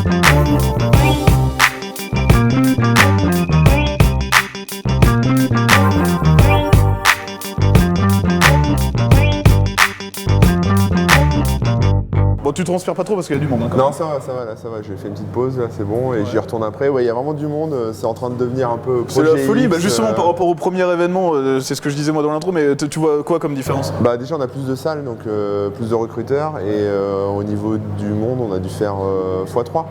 Bon, tu transpires pas trop parce qu'il y a du monde. Hein, non, ça va, là, ça va. J'ai fait une petite pause, là, c'est bon, et j'y retourne après. Ouais, il y a vraiment du monde, c'est en train de devenir un peu c'est projet la folie, X, justement par rapport au premier événement, c'est ce que je disais moi dans l'intro, mais tu vois quoi comme différence? Bah déjà on a plus de salles, donc plus de recruteurs, et au niveau du monde on a dû faire x3.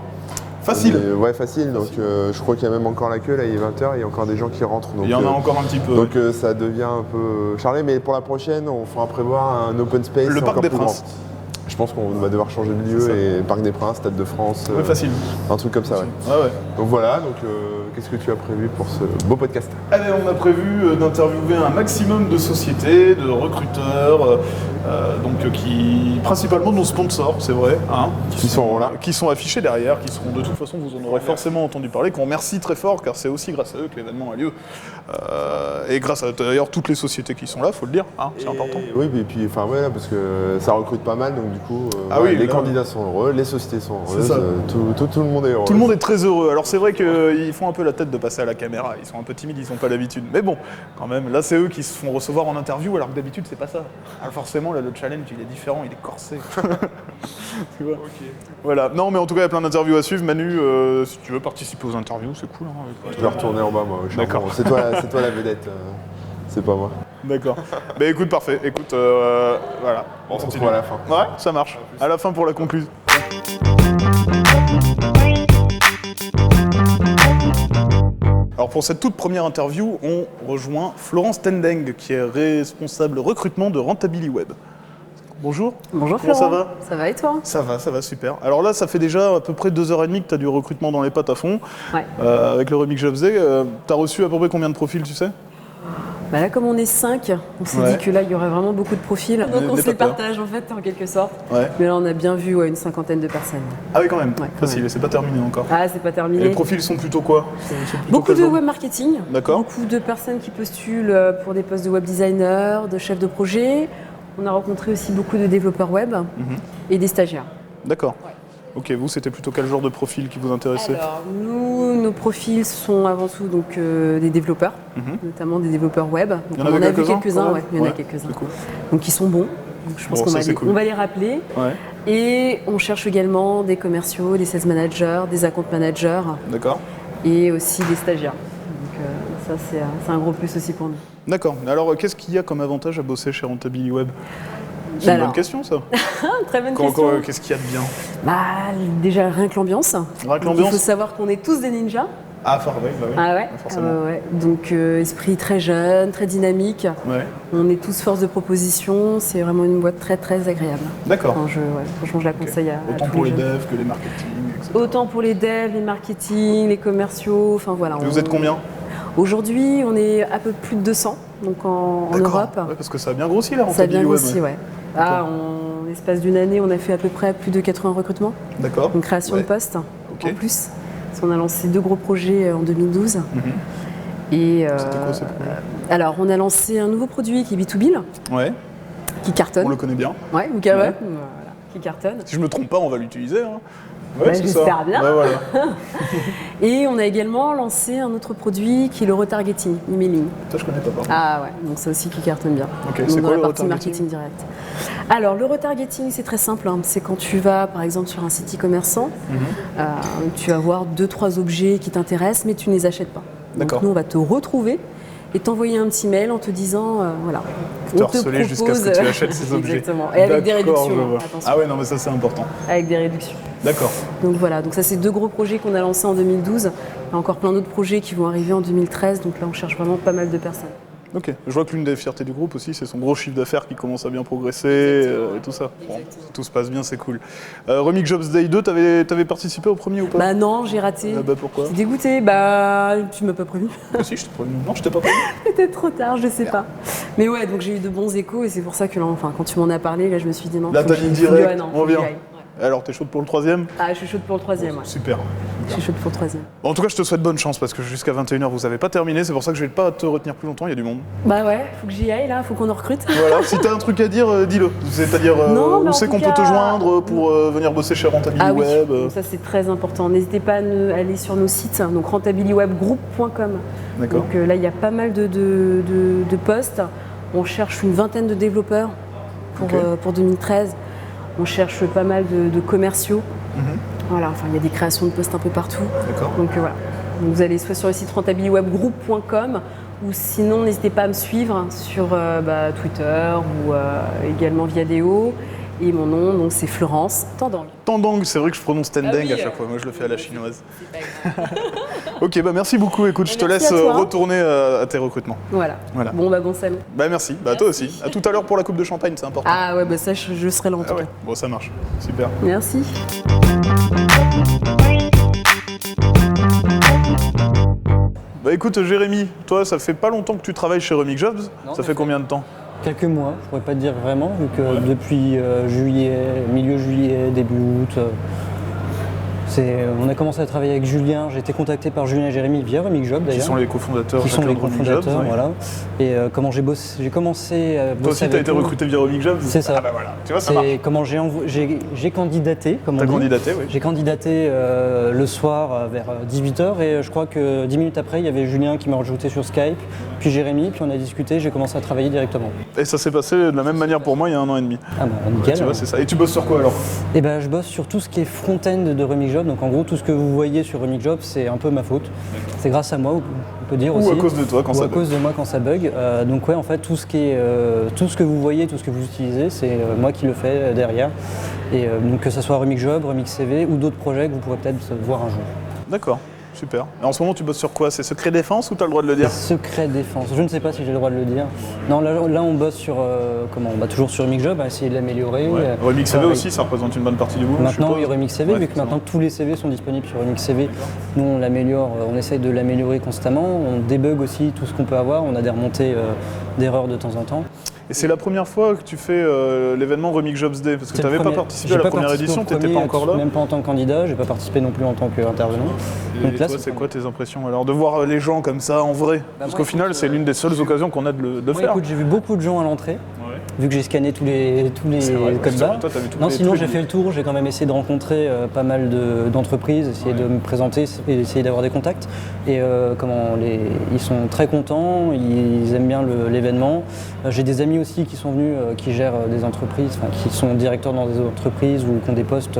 Facile. Ouais, facile, donc je crois qu'il y a même encore la queue, là il est 20h, il y a encore des gens qui rentrent. Donc, il y en a encore un petit peu. Donc ça devient un peu chargé, mais pour la prochaine on fera prévoir un open space. Le Parc des plus Princes. Grand. Je pense qu'on va devoir changer de lieu, et Parc des Princes, Stade de France, Ouais, facile. un truc comme ça, ouais. Ouais. Donc voilà, donc qu'est-ce que tu as prévu pour ce beau podcast? Eh bien, on a prévu d'interviewer un maximum de sociétés, de recruteurs, qui principalement nos sponsors, c'est vrai, hein, Qui sont là, qui sont affichés derrière, qui seront de toute façon, vous en aurez forcément entendu parler, qu'on remercie très fort, car c'est aussi grâce à eux que l'événement a lieu, et grâce à d'ailleurs toutes les sociétés qui sont là, faut le dire, hein, c'est important. Oui, et puis enfin voilà, parce que ça recrute pas mal, donc du coup, les candidats sont heureux, les sociétés sont heureuses, tout le monde est heureux. Tout le monde est très heureux. Alors c'est vrai qu'ils font un peu la tête de passer à la caméra, ils sont un peu timides, ils n'ont pas l'habitude. Mais bon, quand même, là c'est eux qui se font recevoir en interview, alors que d'habitude c'est pas ça. Alors forcément, là, le challenge il est différent, il est corsé. Tu vois. Okay. Voilà. Non, mais en tout cas, il y a plein d'interviews à suivre. Manu, si tu veux participer aux interviews, c'est cool. Hein, je vais retourner en bas, moi. D'accord. C'est toi la vedette, c'est pas moi. D'accord. Bah écoute, parfait. Écoute, voilà. On se retrouve à la fin. Ouais, ça marche. À la fin pour la conclusion. Alors pour cette toute première interview, on rejoint Florence Tendeng, qui est responsable recrutement de Rentability Web. Bonjour. Bonjour Comment Florent. ça va? Ça va et toi? Ça va, super. Alors là, ça fait déjà à peu près 2h30 que tu as du recrutement dans les pattes à fond. Ouais. Avec le remis que je faisais. Tu as reçu à peu près combien de profils, tu sais? Bah là, comme on est 5, on s'est dit que là, il y aurait vraiment beaucoup de profils. Donc on se les partage en fait, en quelque sorte. Ouais. Mais là, on a bien vu une cinquantaine de personnes. Ah oui, quand même. Facile, c'est pas terminé encore. Ah, c'est pas terminé. Et les profils sont plutôt quoi? Beaucoup de web marketing. D'accord. Beaucoup de personnes qui postulent pour des postes de web designer, de chef de projet. On a rencontré aussi beaucoup de développeurs web et des stagiaires. D'accord. Ouais. Ok, vous, c'était plutôt quel genre de profil qui vous intéressait? Alors, nous, nos profils sont avant tout donc, des développeurs, notamment des développeurs web. Donc, il y en a vu quelques-uns, ouais, il y en a quelques-uns. Cool. Donc, ils sont bons. Donc, je pense qu'on va les rappeler. Ouais. Et on cherche également des commerciaux, des sales managers, des account managers. D'accord. Et aussi des stagiaires. Donc, ça, c'est un gros plus aussi pour nous. D'accord. Alors, qu'est-ce qu'il y a comme avantage à bosser chez Rentability Web? C'est une bonne question, ça. Très bonne question. Qu'est-ce qu'il y a de bien? Déjà, rien que l'ambiance. Il faut savoir qu'on est tous des ninjas. Ah, oui. Ah ouais, forcément. Donc, esprit très jeune, très dynamique. Ouais. On est tous force de proposition. C'est vraiment une boîte très, très agréable. D'accord. Franchement, je la conseille à autant pour les devs que les marketing, etc. Autant pour les devs, les marketing, les commerciaux. Enfin, voilà. Et vous êtes combien? Aujourd'hui, on est à peu plus de 200 donc en Europe. Ouais, parce que ça a bien grossi là. Ça a bien grossi, ouais. En l'espace d'une année, on a fait à peu près plus de 80 recrutements. D'accord. Une création de postes en plus. Parce qu'on a lancé 2 gros projets en 2012. Et c'était quoi ces projets? Alors, on a lancé un nouveau produit qui est B2B. Ouais. Qui cartonne. On le connaît bien. Ouais, voilà, qui cartonne. Si je me trompe pas, on va l'utiliser. Hein. Ouais, j'espère bien. Voilà. Et on a également lancé un autre produit qui est le retargeting, emailing. Ça, je connais pas. Ah ouais, donc c'est aussi qui cartonne bien. Ok, c'est quoi la le partie marketing direct. Alors, le retargeting, c'est très simple. Hein. C'est quand tu vas, par exemple, sur un site e-commerçant, tu vas voir 2-3 objets qui t'intéressent, mais tu ne les achètes pas. Donc, nous, on va te retrouver et t'envoyer un petit mail en te disant, voilà, on te propose jusqu'à ce que tu achètes ces objets. Exactement, et avec des réductions. Ah ouais, non, mais ça, c'est important. Avec des réductions. D'accord. Donc voilà, donc ça c'est 2 gros projets qu'on a lancés en 2012. Il y a encore plein d'autres projets qui vont arriver en 2013, donc là on cherche vraiment pas mal de personnes. Ok, je vois que l'une des fiertés du groupe aussi, c'est son gros chiffre d'affaires qui commence à bien progresser et tout ça. Bon, tout se passe bien, c'est cool. Remix Jobs Day 2, t'avais participé au premier ou pas? Bah non, j'ai raté. Pourquoi? J'étais dégoûtée, tu m'as pas prévenu. Si, je t'ai prévenu. Non, je t'ai pas prévenu. Peut-être trop tard, je sais pas. Mais ouais, donc j'ai eu de bons échos et c'est pour ça que là, quand tu m'en as parlé, là je me suis dit non. Là t'as dit direct, on vient. Alors, t'es chaude pour le 3e? Ah, je suis chaude pour le 3e, ouais. Super. Je suis chaude pour le 3e. Bon, en tout cas, je te souhaite bonne chance parce que jusqu'à 21h, vous n'avez pas terminé. C'est pour ça que je vais pas te retenir plus longtemps, il y a du monde. Bah ouais, faut que j'y aille là, faut qu'on en recrute. Voilà, si t'as un truc à dire, dis-le. C'est-à-dire où c'est qu'on peut te joindre pour venir bosser chez Rentability Web. Oui, ça c'est très important. N'hésitez pas à aller sur nos sites, donc rentabilitywebgroup.com. D'accord. Donc là, il y a pas mal de postes. On cherche une vingtaine de développeurs pour 2013. On cherche pas mal de commerciaux. Voilà, enfin il y a des créations de postes un peu partout. D'accord. Donc voilà. Donc, vous allez soit sur le site rentabilitywebgroup.com ou sinon n'hésitez pas à me suivre sur Twitter ou également Viadeo. Et mon nom, donc c'est Florence Tandang. Tandang, c'est vrai que je prononce Tendeng à chaque fois. Moi, je le fais à la chinoise. Ok, merci beaucoup. Écoute, je te laisse retourner à tes recrutements. Voilà. Bon salon. Merci. Toi aussi. À tout à l'heure pour la coupe de champagne, c'est important. Ah ouais, ça, je serai là en tout cas. Bon, ça marche. Super. Merci. Écoute, Jérémy, toi, ça fait pas longtemps que tu travailles chez Remix Jobs. Ça fait combien de temps? Quelques mois, je pourrais pas te dire vraiment, vu que depuis milieu juillet, début août, on a commencé à travailler avec Julien. J'ai été contacté par Julien et Jérémy via Remix Jobs d'ailleurs. Qui sont les cofondateurs. Qui sont les cofondateurs, voilà. Et comment j'ai commencé à bosser. Toi aussi, tu as été recruté via Remix Jobs? C'est ça. Ah bah voilà, tu vois, ça marche. Comment j'ai candidaté, comme on dit. T'as candidaté, oui. J'ai candidaté le soir vers 18h et je crois que 10 minutes après, il y avait Julien qui m'a rajouté sur Skype, puis Jérémy, puis on a discuté, j'ai commencé à travailler directement. Et ça s'est passé de la même manière pour moi il y a 1 an et demi. Ah bah nickel. Tu vois, c'est ça. Et tu bosses sur quoi alors? Eh ben, je bosse sur tout ce qui est front-end de Remix Jobs. Donc en gros, tout ce que vous voyez sur Remix Jobs, c'est un peu ma faute. C'est grâce à moi, on peut dire aussi. Ou à cause de toi quand ça bug. À cause de moi quand ça bug. Donc ouais, en fait, tout ce que vous voyez, tout ce que vous utilisez, c'est moi qui le fais derrière. Et donc que ce soit Remix Jobs, Remix CV ou d'autres projets que vous pourrez peut-être voir un jour. D'accord. Super. Et en ce moment, tu bosses sur quoi? C'est secret défense ou tu as le droit de le dire? Secret défense. Je ne sais pas si j'ai le droit de le dire. Non, là on bosse sur toujours sur Remix Job, à essayer de l'améliorer. Ouais. Remix CV aussi, ça représente une bonne partie du boulot. Maintenant, oui, Remix CV, vu que maintenant tous les CV sont disponibles sur Remix CV. Nous, on l'améliore, on essaye de l'améliorer constamment. On débug aussi tout ce qu'on peut avoir. On a des remontées d'erreurs de temps en temps. Et c'est la première fois que tu fais l'événement Remix Jobs Day, parce que tu n'avais pas participé à la première édition, tu n'étais pas encore là. Même pas en tant que candidat, j'ai pas participé non plus en tant qu'intervenant. Et toi, c'est quoi tes impressions alors de voir les gens comme ça en vrai? Parce qu'au final, c'est l'une des seules occasions qu'on a de le faire. Écoute, j'ai vu beaucoup de gens à l'entrée. Vu que j'ai scanné tous les codes barres. Non, sinon j'ai fait le tour, j'ai quand même essayé de rencontrer pas mal d'entreprises, essayer de me présenter et essayer d'avoir des contacts. Et ils sont très contents, ils aiment bien l'événement. J'ai des amis aussi qui sont venus, qui gèrent des entreprises, qui sont directeurs dans des entreprises ou qui ont des postes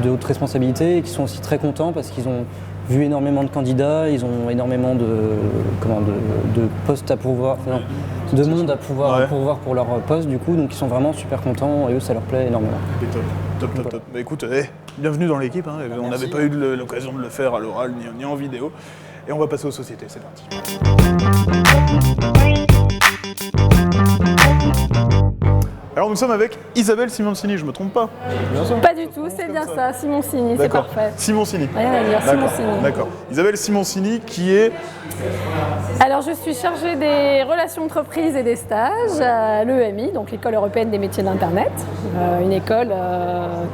de haute responsabilité et qui sont aussi très contents parce qu'ils ont vu énormément de candidats, ils ont énormément de postes à pourvoir, de monde à pouvoir pourvoir pour leur poste du coup, donc ils sont vraiment super contents et eux ça leur plaît énormément. Top. Bah écoute, bienvenue dans l'équipe, hein. On n'avait pas eu l'occasion de le faire à l'oral ni en vidéo. Et on va passer aux sociétés, c'est parti. Alors nous sommes avec Isabelle Simoncini, je me trompe pas? Pas du tout, c'est bien ça, Simoncini, c'est parfait. Simoncini. Rien à dire, Simoncini. D'accord. Isabelle Simoncini qui est... Alors je suis chargée des relations entreprises et des stages à l'EMI, donc l'École européenne des métiers de l'Internet. Une école,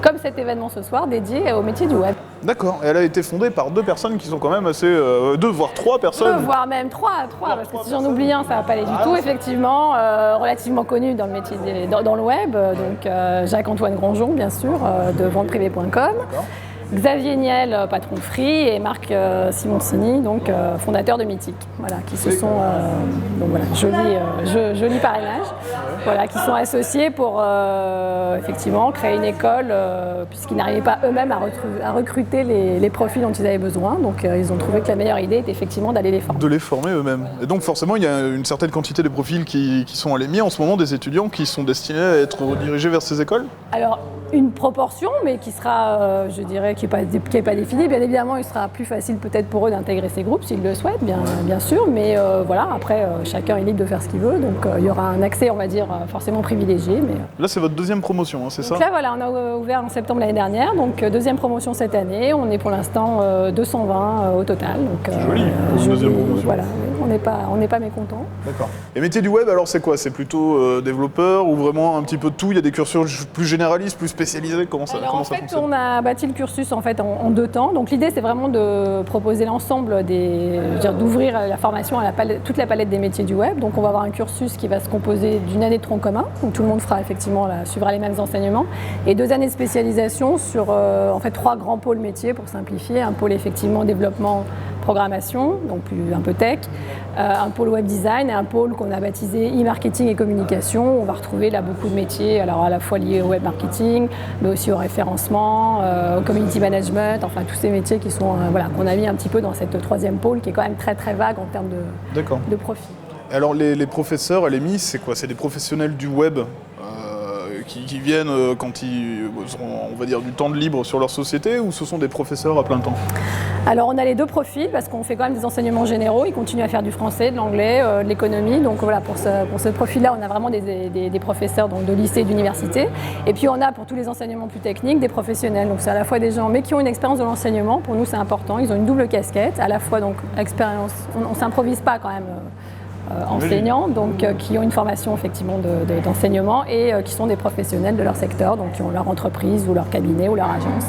comme cet événement ce soir, dédiée aux métiers du web. D'accord, et elle a été fondée par 2 personnes qui sont quand même assez... 2 voire 3 personnes. 2 voire même 3, parce que si j'en oublie un, ça va pas aller du tout. Effectivement, relativement connu dans le métier dans le web, donc Jacques-Antoine Grandjean, bien sûr, de venteprivée.com. Xavier Niel, patron de Free, et Marc Simoncini, donc fondateur de Mythique, voilà, qui se sont, donc voilà, joli parrainage, voilà, qui sont associés pour effectivement créer une école, puisqu'ils n'arrivaient pas eux-mêmes à recruter les profils dont ils avaient besoin, donc ils ont trouvé que la meilleure idée était effectivement d'aller les former. De les former eux-mêmes. Et donc forcément, il y a une certaine quantité de profils qui sont à l'EMI en ce moment, des étudiants qui sont destinés à être redirigés vers ces écoles? Alors, une proportion, mais qui sera, je dirais, qui n'est pas défini. Bien évidemment, il sera plus facile peut-être pour eux d'intégrer ces groupes s'ils le souhaitent, bien sûr. Mais voilà, après, chacun est libre de faire ce qu'il veut. Donc il y aura un accès, on va dire, forcément privilégié. Mais... Là, c'est votre deuxième promotion, hein, c'est ça? Donc là, voilà, on a ouvert en septembre l'année dernière. Donc deuxième promotion cette année. On est pour l'instant 220 au total. Donc, c'est joli, deuxième promotion. Voilà, on n'est pas mécontents. D'accord. Et métier du web, alors c'est quoi? C'est plutôt développeur ou vraiment un petit peu de tout? Il y a des cursus plus généralistes, plus spécialisés? Comment ça fonctionne? On a bâti le cursus en en 2 temps. Donc l'idée, c'est vraiment de proposer l'ensemble d'ouvrir la formation à toute la palette des métiers du web. Donc on va avoir un cursus qui va se composer d'une année de tronc commun, où tout le monde suivra les mêmes enseignements, et 2 années de spécialisation sur 3 grands pôles métiers pour simplifier. Un pôle effectivement développement, programmation, donc un peu tech, un pôle web design et un pôle qu'on a baptisé e-marketing et communication. On va retrouver là beaucoup de métiers, alors à la fois liés au web marketing, mais aussi au référencement, au community management, enfin tous ces métiers qui sont qu'on a mis un petit peu dans cette 3e pôle qui est quand même très très vague en termes de profil. Alors les professeurs, LMI, c'est quoi? C'est des professionnels du web qui viennent quand ils ont, on va dire, du temps de libre sur leur société, ou ce sont des professeurs à plein temps? Alors on a les 2 profils parce qu'on fait quand même des enseignements généraux, ils continuent à faire du français, de l'anglais, de l'économie. Donc voilà, pour ce profil-là, on a vraiment des professeurs de lycée et d'université. Et puis on a pour tous les enseignements plus techniques des professionnels. Donc c'est à la fois des gens mais qui ont une expérience de l'enseignement, pour nous c'est important, ils ont une double casquette, à la fois donc expérience, on ne s'improvise pas quand même enseignants, donc qui ont une formation effectivement d'enseignement et qui sont des professionnels de leur secteur, donc qui ont leur entreprise ou leur cabinet ou leur agence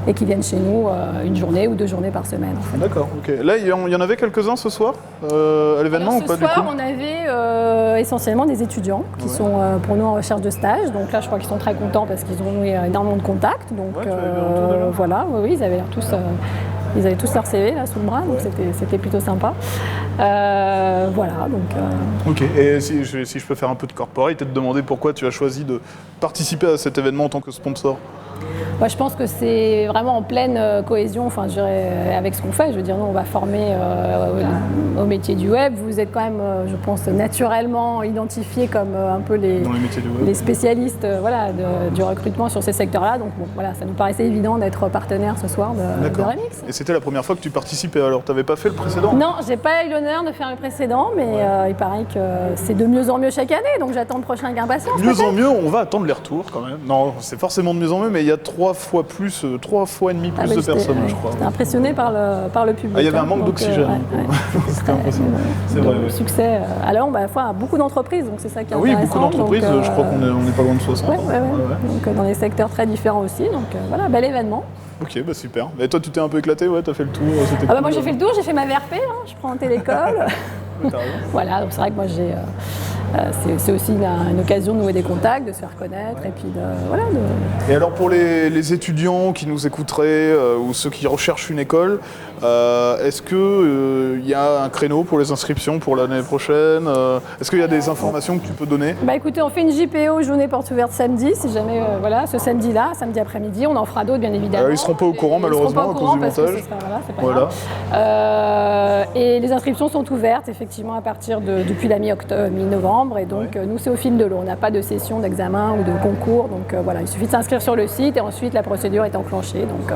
et qui viennent chez nous 1 journée ou 2 journées par semaine. En fait. D'accord, ok. Là, il y en avait quelques-uns ce soir à l'événement ou pas du coup? Ce soir, on avait essentiellement des étudiants qui sont pour nous en recherche de stage. Donc là, je crois qu'ils sont très contents parce qu'ils ont eu énormément de contacts. Donc voilà, oui, ils avaient l'air tous... Ils avaient tous leur CV là sous le bras, donc c'était plutôt sympa. Voilà, donc... Ok, et si je peux faire un peu de corporate et te demander pourquoi tu as choisi de participer à cet événement en tant que sponsor? Je pense que c'est vraiment en pleine cohésion, je dirais, avec ce qu'on fait. Je veux dire, nous, on va former au métier du web. Vous êtes quand même, je pense, naturellement identifiés comme un peu les spécialistes du recrutement sur ces secteurs-là. Donc voilà, ça nous paraissait évident d'être partenaire ce soir de Remix. Et c'était la première fois que tu participais, alors tu n'avais pas fait le précédent? Non, j'ai pas eu l'honneur de faire le précédent, mais il paraît que c'est de mieux en mieux chaque année, donc j'attends le prochain avec impatience. De mieux en mieux, on va attendre les retours quand même. Non, c'est forcément de mieux en mieux, mais il y a 3 fois et demi plus de personnes, je crois. J'étais impressionné par le public. Il y avait un manque d'oxygène. C'était impressionnant. C'est vrai. Le succès à Lyon, beaucoup d'entreprises, donc c'est ça qui est intéressant. Oui, beaucoup d'entreprises, je crois qu'on n'est pas loin de 60. Donc dans des secteurs très différents aussi, donc voilà, bel événement. Ok, super. Et toi, tu t'es un peu éclaté, t'as fait le tour, c'était cool. Moi j'ai fait le tour, j'ai fait ma VRP, je prends en télécole. Voilà, donc c'est vrai que moi c'est aussi une occasion de nouer des contacts, de se faire connaître et puis Et alors pour les étudiants qui nous écouteraient ou ceux qui recherchent une école, est-ce qu'il y a un créneau pour les inscriptions pour l'année prochaine? Est-ce qu'il y a des informations que tu peux donner? Écoutez, on fait une JPO, journée porte ouverte samedi, si jamais, ce samedi-là, samedi après-midi, on en fera d'autres bien évidemment. Ils ne seront pas au courant malheureusement à cause du montage. C'est pas grave. Et les inscriptions sont ouvertes effectivement à partir depuis la mi-novembre. Et donc nous c'est au fil de l'eau, on n'a pas de session d'examen ou de concours, donc il suffit de s'inscrire sur le site et ensuite la procédure est enclenchée, donc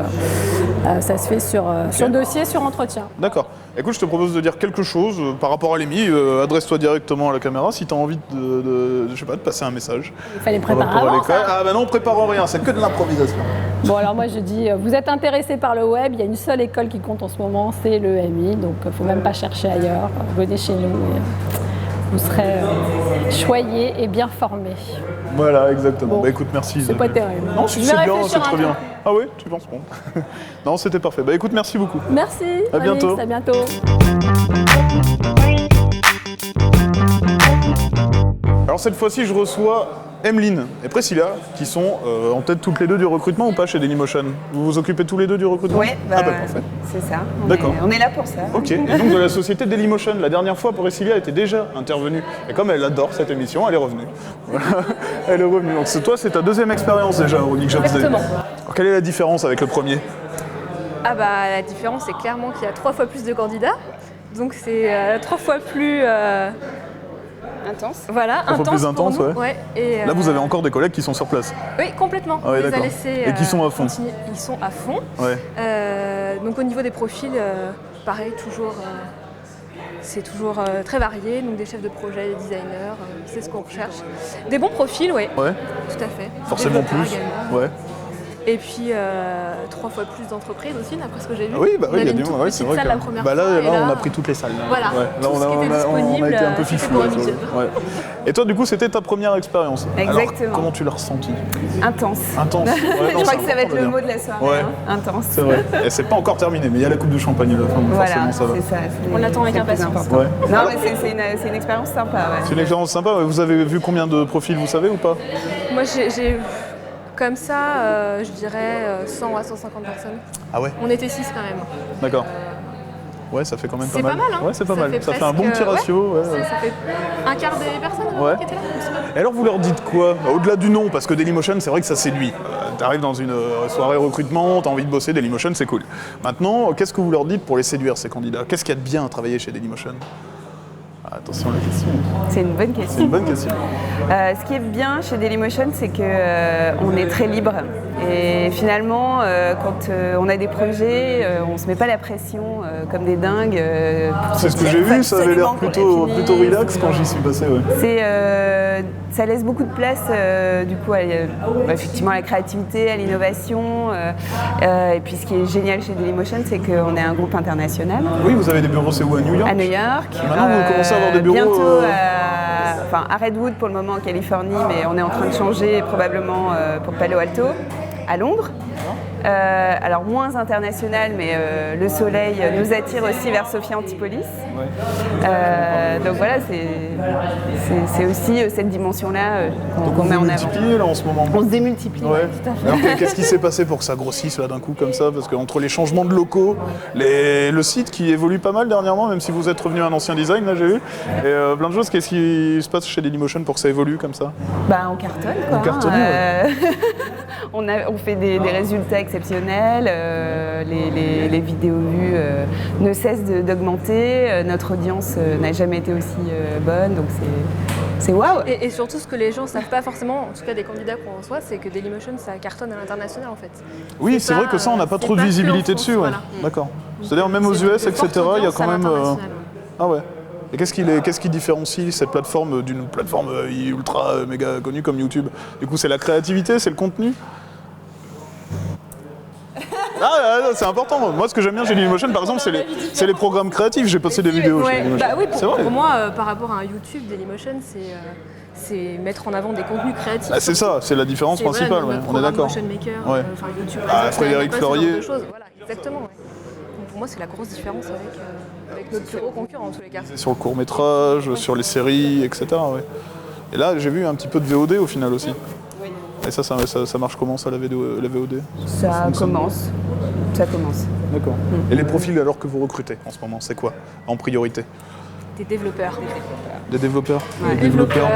ça se fait sur dossier, sur entretien. D'accord. Écoute, je te propose de dire quelque chose par rapport à l'EMI, adresse-toi directement à la caméra si tu as envie de passer un message. Il fallait préparer avant ça. Ah non, préparons rien, c'est que de l'improvisation. Bon alors moi je dis, vous êtes intéressé par le web, il y a une seule école qui compte en ce moment, c'est l'EMI, donc il ne faut même pas chercher ailleurs, venez chez nous. Vous serez choyés et bien formés. Voilà, exactement. Écoute, merci. C'est pas terrible. Non, c'est bien, c'est très bien. Ah oui, tu penses bon. Non, c'était parfait. Écoute, merci beaucoup. Merci. À bientôt. À bientôt. Alors cette fois-ci, je reçois Emeline et Priscilla, qui sont en tête toutes les deux du recrutement ou pas chez Dailymotion? Vous vous occupez tous les deux du recrutement? Oui, parfait. C'est ça. D'accord. On est là pour ça. Ok, et donc de la société Dailymotion. La dernière fois, Priscilla était déjà intervenue. Et comme elle adore cette émission, elle est revenue. Voilà. Elle est revenue. Donc toi, c'est ta deuxième expérience déjà au Nick Jobs Day. Exactement. Alors, quelle est la différence avec le premier? La différence, c'est clairement qu'il y a 3 fois plus de candidats. Donc c'est 3 fois plus Intense. Voilà, un peu plus intense, pour nous, ouais. Et là, vous avez encore des collègues qui sont sur place. Oui, complètement. Ah ouais, d'accord. Et qui sont à fond. Ils sont à fond. Ouais. Donc au niveau des profils, pareil, toujours. C'est toujours très varié, donc des chefs de projet, des designers, c'est ce qu'on recherche. Des bons profils, oui. Ouais. Tout à fait. Forcément plus. Également. Ouais. Et puis 3 fois plus d'entreprises aussi, d'après ce que j'ai vu. Oui, bah oui, il y a du monde. Ouais, c'est vrai salle que la première là, fois, on a pris toutes les salles. Voilà. Ouais. Là, on a été un peu fifou. Ouais. Et toi, du coup, c'était ta première expérience. Exactement. Alors, comment tu l'as ressenti? Intense. Intense. Ouais, je crois que ça va être le mot de la soirée. Ouais. Hein. Intense. C'est vrai. Et c'est pas encore terminé, mais il y a la coupe de champagne à la fin. Voilà, ça va. c'est ça. On l'attend avec impatience. Ouais. Non, mais c'est une expérience sympa. Ouais. C'est une expérience sympa. Vous avez vu combien de profils, vous savez ou pas? Moi, j'ai comme ça, je dirais 100 à 150 personnes. Ah ouais? On était 6 quand même. D'accord. Ouais, ça fait quand même pas mal. C'est pas mal, hein? Ouais, c'est pas mal. Ça fait un bon petit ratio. Ouais. Ça fait un quart des personnes qui étaient là. Et alors, vous leur dites quoi? Au-delà du nom, parce que Dailymotion, c'est vrai que ça séduit. T'arrives dans une soirée recrutement, t'as envie de bosser, Dailymotion, c'est cool. Maintenant, qu'est-ce que vous leur dites pour les séduire, ces candidats? Qu'est-ce qu'il y a de bien à travailler chez Dailymotion? Attention à la question. C'est une bonne question. C'est une bonne question. Ce qui est bien chez Dailymotion, c'est qu'on est très libre. Et finalement, quand on a des projets, on ne se met pas la pression comme des dingues. C'est ce que j'ai vu, ça avait l'air plutôt relax quand j'y suis passé. Ouais. Ça laisse beaucoup de place du coup, effectivement, à la créativité, à l'innovation. Et puis ce qui est génial chez Dailymotion, c'est qu'on est un groupe international. Oui, vous avez des bureaux, c'est où? À New York? À New York. Et maintenant, vous commencez à avoir des bureaux... Bientôt à Redwood pour le moment en Californie, mais on est en train de changer probablement pour Palo Alto, à Londres. Alors moins international, mais le soleil nous attire aussi vers Sophia Antipolis. Ouais. Donc voilà, c'est aussi cette dimension-là qu'on met en avant. Là en ce moment. On se démultiplie, ouais. Tout à fait. Alors, qu'est-ce qui s'est passé pour que ça grossisse là d'un coup comme ça? Parce qu'entre les changements de locaux, le site qui évolue pas mal dernièrement, même si vous êtes revenu à un ancien design, là j'ai vu, et plein de choses, qu'est-ce qui se passe chez Dailymotion pour que ça évolue comme ça? Bah on cartonne quoi. On cartonne, ouais. On fait des résultats exceptionnels, les vidéos vues ne cessent d'augmenter, notre audience n'a jamais été aussi bonne, donc c'est waouh. Et surtout ce que les gens ne savent pas forcément, en tout cas des candidats qu'on reçoit, c'est que Dailymotion ça cartonne à l'international en fait. Oui, c'est vrai que ça on n'a pas trop de visibilité dessus. Ouais. Voilà. D'accord. C'est-à-dire même aux US, etc., il y a quand même... Ah ouais. Et qu'est-ce qui différencie cette plateforme d'une plateforme ultra méga connue comme YouTube? Du coup, c'est la créativité, c'est le contenu? Ah, c'est important. Moi, ce que j'aime bien chez Dailymotion, par exemple, c'est les programmes créatifs. J'ai posté des vidéos chez Dailymotion. Bah oui, pour moi, par rapport à un YouTube, Dailymotion, c'est mettre en avant des contenus créatifs. Ah, c'est ça, c'est la différence principale. Voilà, on est d'accord. Motion Maker, YouTube, Frédéric Fleurier. Voilà, exactement. Ouais. Donc pour moi, c'est la grosse différence avec notre bureau concurrent en tous les cas. Sur le court-métrage, sur les séries, etc. Ouais. Et là, j'ai vu un petit peu de VOD au final aussi. Et ça marche comment ça, la VOD? Ça commence. D'accord. Et les profils alors que vous recrutez en ce moment, c'est quoi en priorité? Des développeurs. Des développeurs? Ouais. Des développeurs.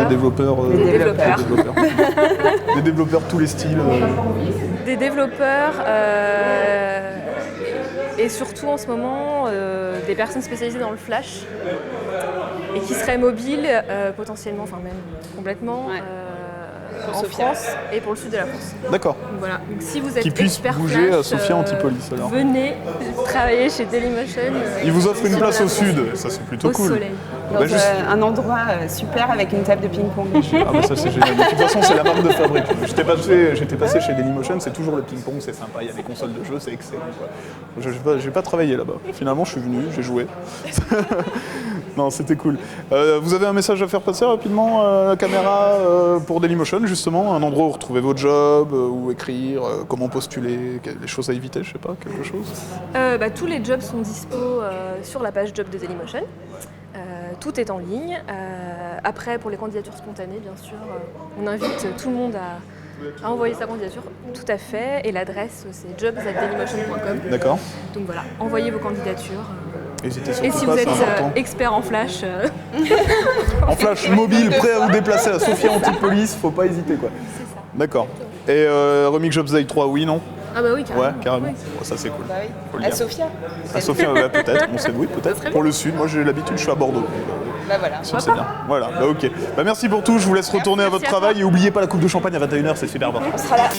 Des développeurs tous les styles. Des développeurs et surtout en ce moment des personnes spécialisées dans le flash et qui seraient mobiles potentiellement, enfin même complètement. Ouais. En France et pour le sud de la France. D'accord. Voilà. Donc si vous êtes qui puisse expert bouger flash, à Sophia Antipolis alors. Venez travailler chez Dailymotion. Ils vous offrent une place au sud, ça c'est plutôt cool. Au soleil. Donc, un endroit super avec une table de ping-pong. Ah bah ça c'est génial. De toute façon c'est la marque de fabrique. J'étais passé chez Dailymotion, c'est toujours le ping-pong, c'est sympa, il y a des consoles de jeux, c'est excellent. J'ai pas travaillé là-bas. Finalement je suis venu, j'ai joué. Non, c'était cool. Vous avez un message à faire passer rapidement à la caméra pour Dailymotion, justement, un endroit où retrouver vos jobs, où écrire, comment postuler, les choses à éviter, je sais pas, quelque chose? Tous les jobs sont dispo sur la page job de Dailymotion. Tout est en ligne. Après, pour les candidatures spontanées, bien sûr, on invite tout le monde à envoyer sa candidature, tout à fait. Et l'adresse, c'est jobs@dailymotion.com. D'accord. Donc voilà, envoyez vos candidatures. Et si vous êtes expert en flash... en flash mobile, prêt à vous déplacer à Sophia Antipolis, faut pas hésiter quoi. C'est ça. D'accord. Et Remix Jobs Day 3, oui, non? Ah bah oui, carrément. Ouais, carrément. Oui. Oh, ça c'est cool. Bah oui. À Sofia. À Sofia, ouais, peut-être. On sait, oui, peut-être. Pour le sud, moi j'ai l'habitude, je suis à Bordeaux. Bah voilà. C'est bien. Voilà, bah ok. Bah merci pour tout, je vous laisse retourner à votre travail et n'oubliez pas la coupe de champagne à 21h, c'est super important. On sera là.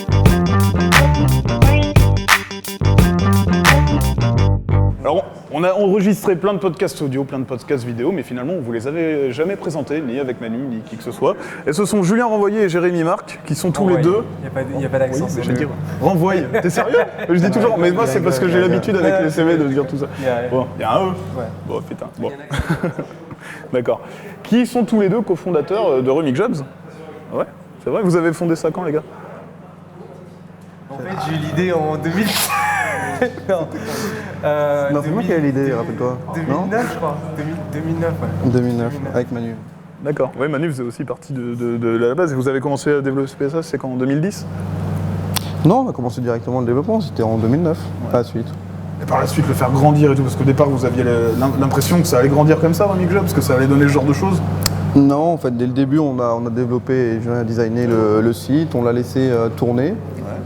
Alors, on a enregistré plein de podcasts audio, plein de podcasts vidéo, mais finalement, on vous les avait jamais présentés, ni avec Manu, ni qui que ce soit. Et ce sont Julien Renvoyer et Jérémy Marc, qui sont tous les deux... Il n'y a pas d'accent. Oui, je veux dire, Renvoyer. T'es sérieux? Je dis toujours, mais moi, c'est parce que j'ai l'habitude avec les CV de dire tout ça. Bon, il y a un E. Ouais. Bon, putain, bon. D'accord. Qui sont tous les deux cofondateurs de Remix Jobs. Ouais, c'est vrai, vous avez fondé ça quand, les gars? En fait, j'ai eu l'idée en 2000. Non, c'est moi qui ai l'idée, rappelle-toi. 2009, je crois. 2009, ouais. 2009, avec Manu. D'accord. Oui, Manu faisait aussi partie de la base. Et vous avez commencé à développer ça, c'est quand, en 2010? Non, on a commencé directement le développement, c'était en 2009, à la suite. Et par la suite, le faire grandir et tout, parce qu'au départ, vous aviez l'impression que ça allait grandir comme ça, Remix Jobs, parce que ça allait donner ce genre de choses? Non, en fait, dès le début, on a développé et Julien a designé le site, on l'a laissé tourner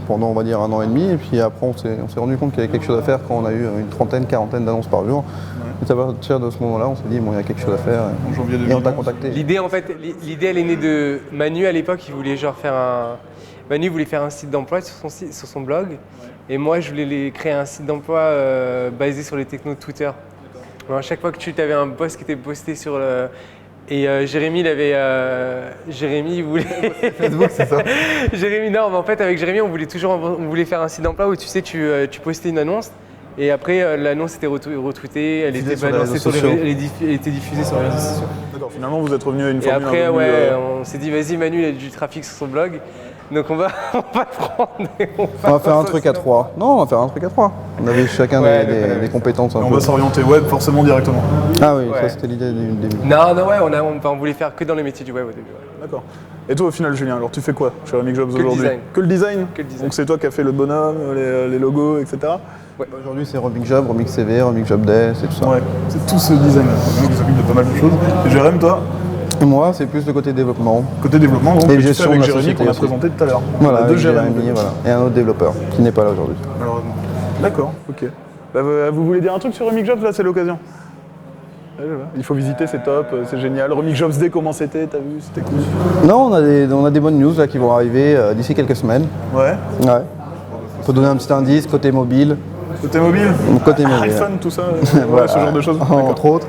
pendant, on va dire, 1 an et demi, et puis après, on s'est rendu compte qu'il y avait quelque chose à faire quand on a eu une trentaine, quarantaine d'annonces par jour. Et à partir de ce moment-là, on s'est dit, bon, il y a quelque chose à faire, et on t'a contacté. L'idée, en fait, elle est née de Manu à l'époque, il voulait genre faire un... Manu voulait faire un site d'emploi sur son blog, et moi, je voulais créer un site d'emploi basé sur les technos de Twitter. Alors, à chaque fois que tu avais un post qui était posté sur le... Et Jérémy, il voulait... Facebook, c'est ça? Jérémy, non, mais en fait, avec Jérémy, on voulait faire un site d'emploi où tu sais, tu postais une annonce, et après, l'annonce était retweetée, elle était balancée elle était diffusée sur les réseaux sociaux. D'accord, finalement, vous êtes revenu à une Et formule après, on s'est dit, vas-y, Manu, il a du trafic sur son blog. Donc on va le prendre et on va faire un truc à 3. Non, on va faire un truc à 3. On avait chacun des compétences. On va s'orienter web forcément directement. Ah oui, ça c'était l'idée du début. Non, ouais, on voulait faire que dans les métiers du web au début. Ouais. D'accord. Et toi au final, Julien, alors tu fais quoi chez Remix Jobs aujourd'hui? Que le design. Que le design. Donc c'est toi qui as fait le bonhomme, les logos, etc. Ouais. Aujourd'hui c'est Remix Job, Remix CV, Remix Job Day, c'est tout ça. Ouais, c'est tout ce design qui s'occupe de pas mal de choses. Et Jérémy, toi? Et moi, c'est plus le côté développement. Côté développement, donc, et gestion avec Jérémy qu'on a présenté tout à l'heure. Voilà, deux Jérémy, voilà. Et un autre développeur qui n'est pas là aujourd'hui. D'accord, ok. Bah, vous voulez dire un truc sur Remix Jobs là, c'est l'occasion? Il faut visiter, c'est top, c'est génial. Remix Jobs Day, comment c'était? T'as vu? C'était cool. Non, on a des bonnes news là qui vont arriver d'ici quelques semaines. Ouais. Faut donner un petit indice, côté mobile. Côté mobile? Côté mobile. iPhone, tout ça, voilà, ce genre de choses. Entre autres.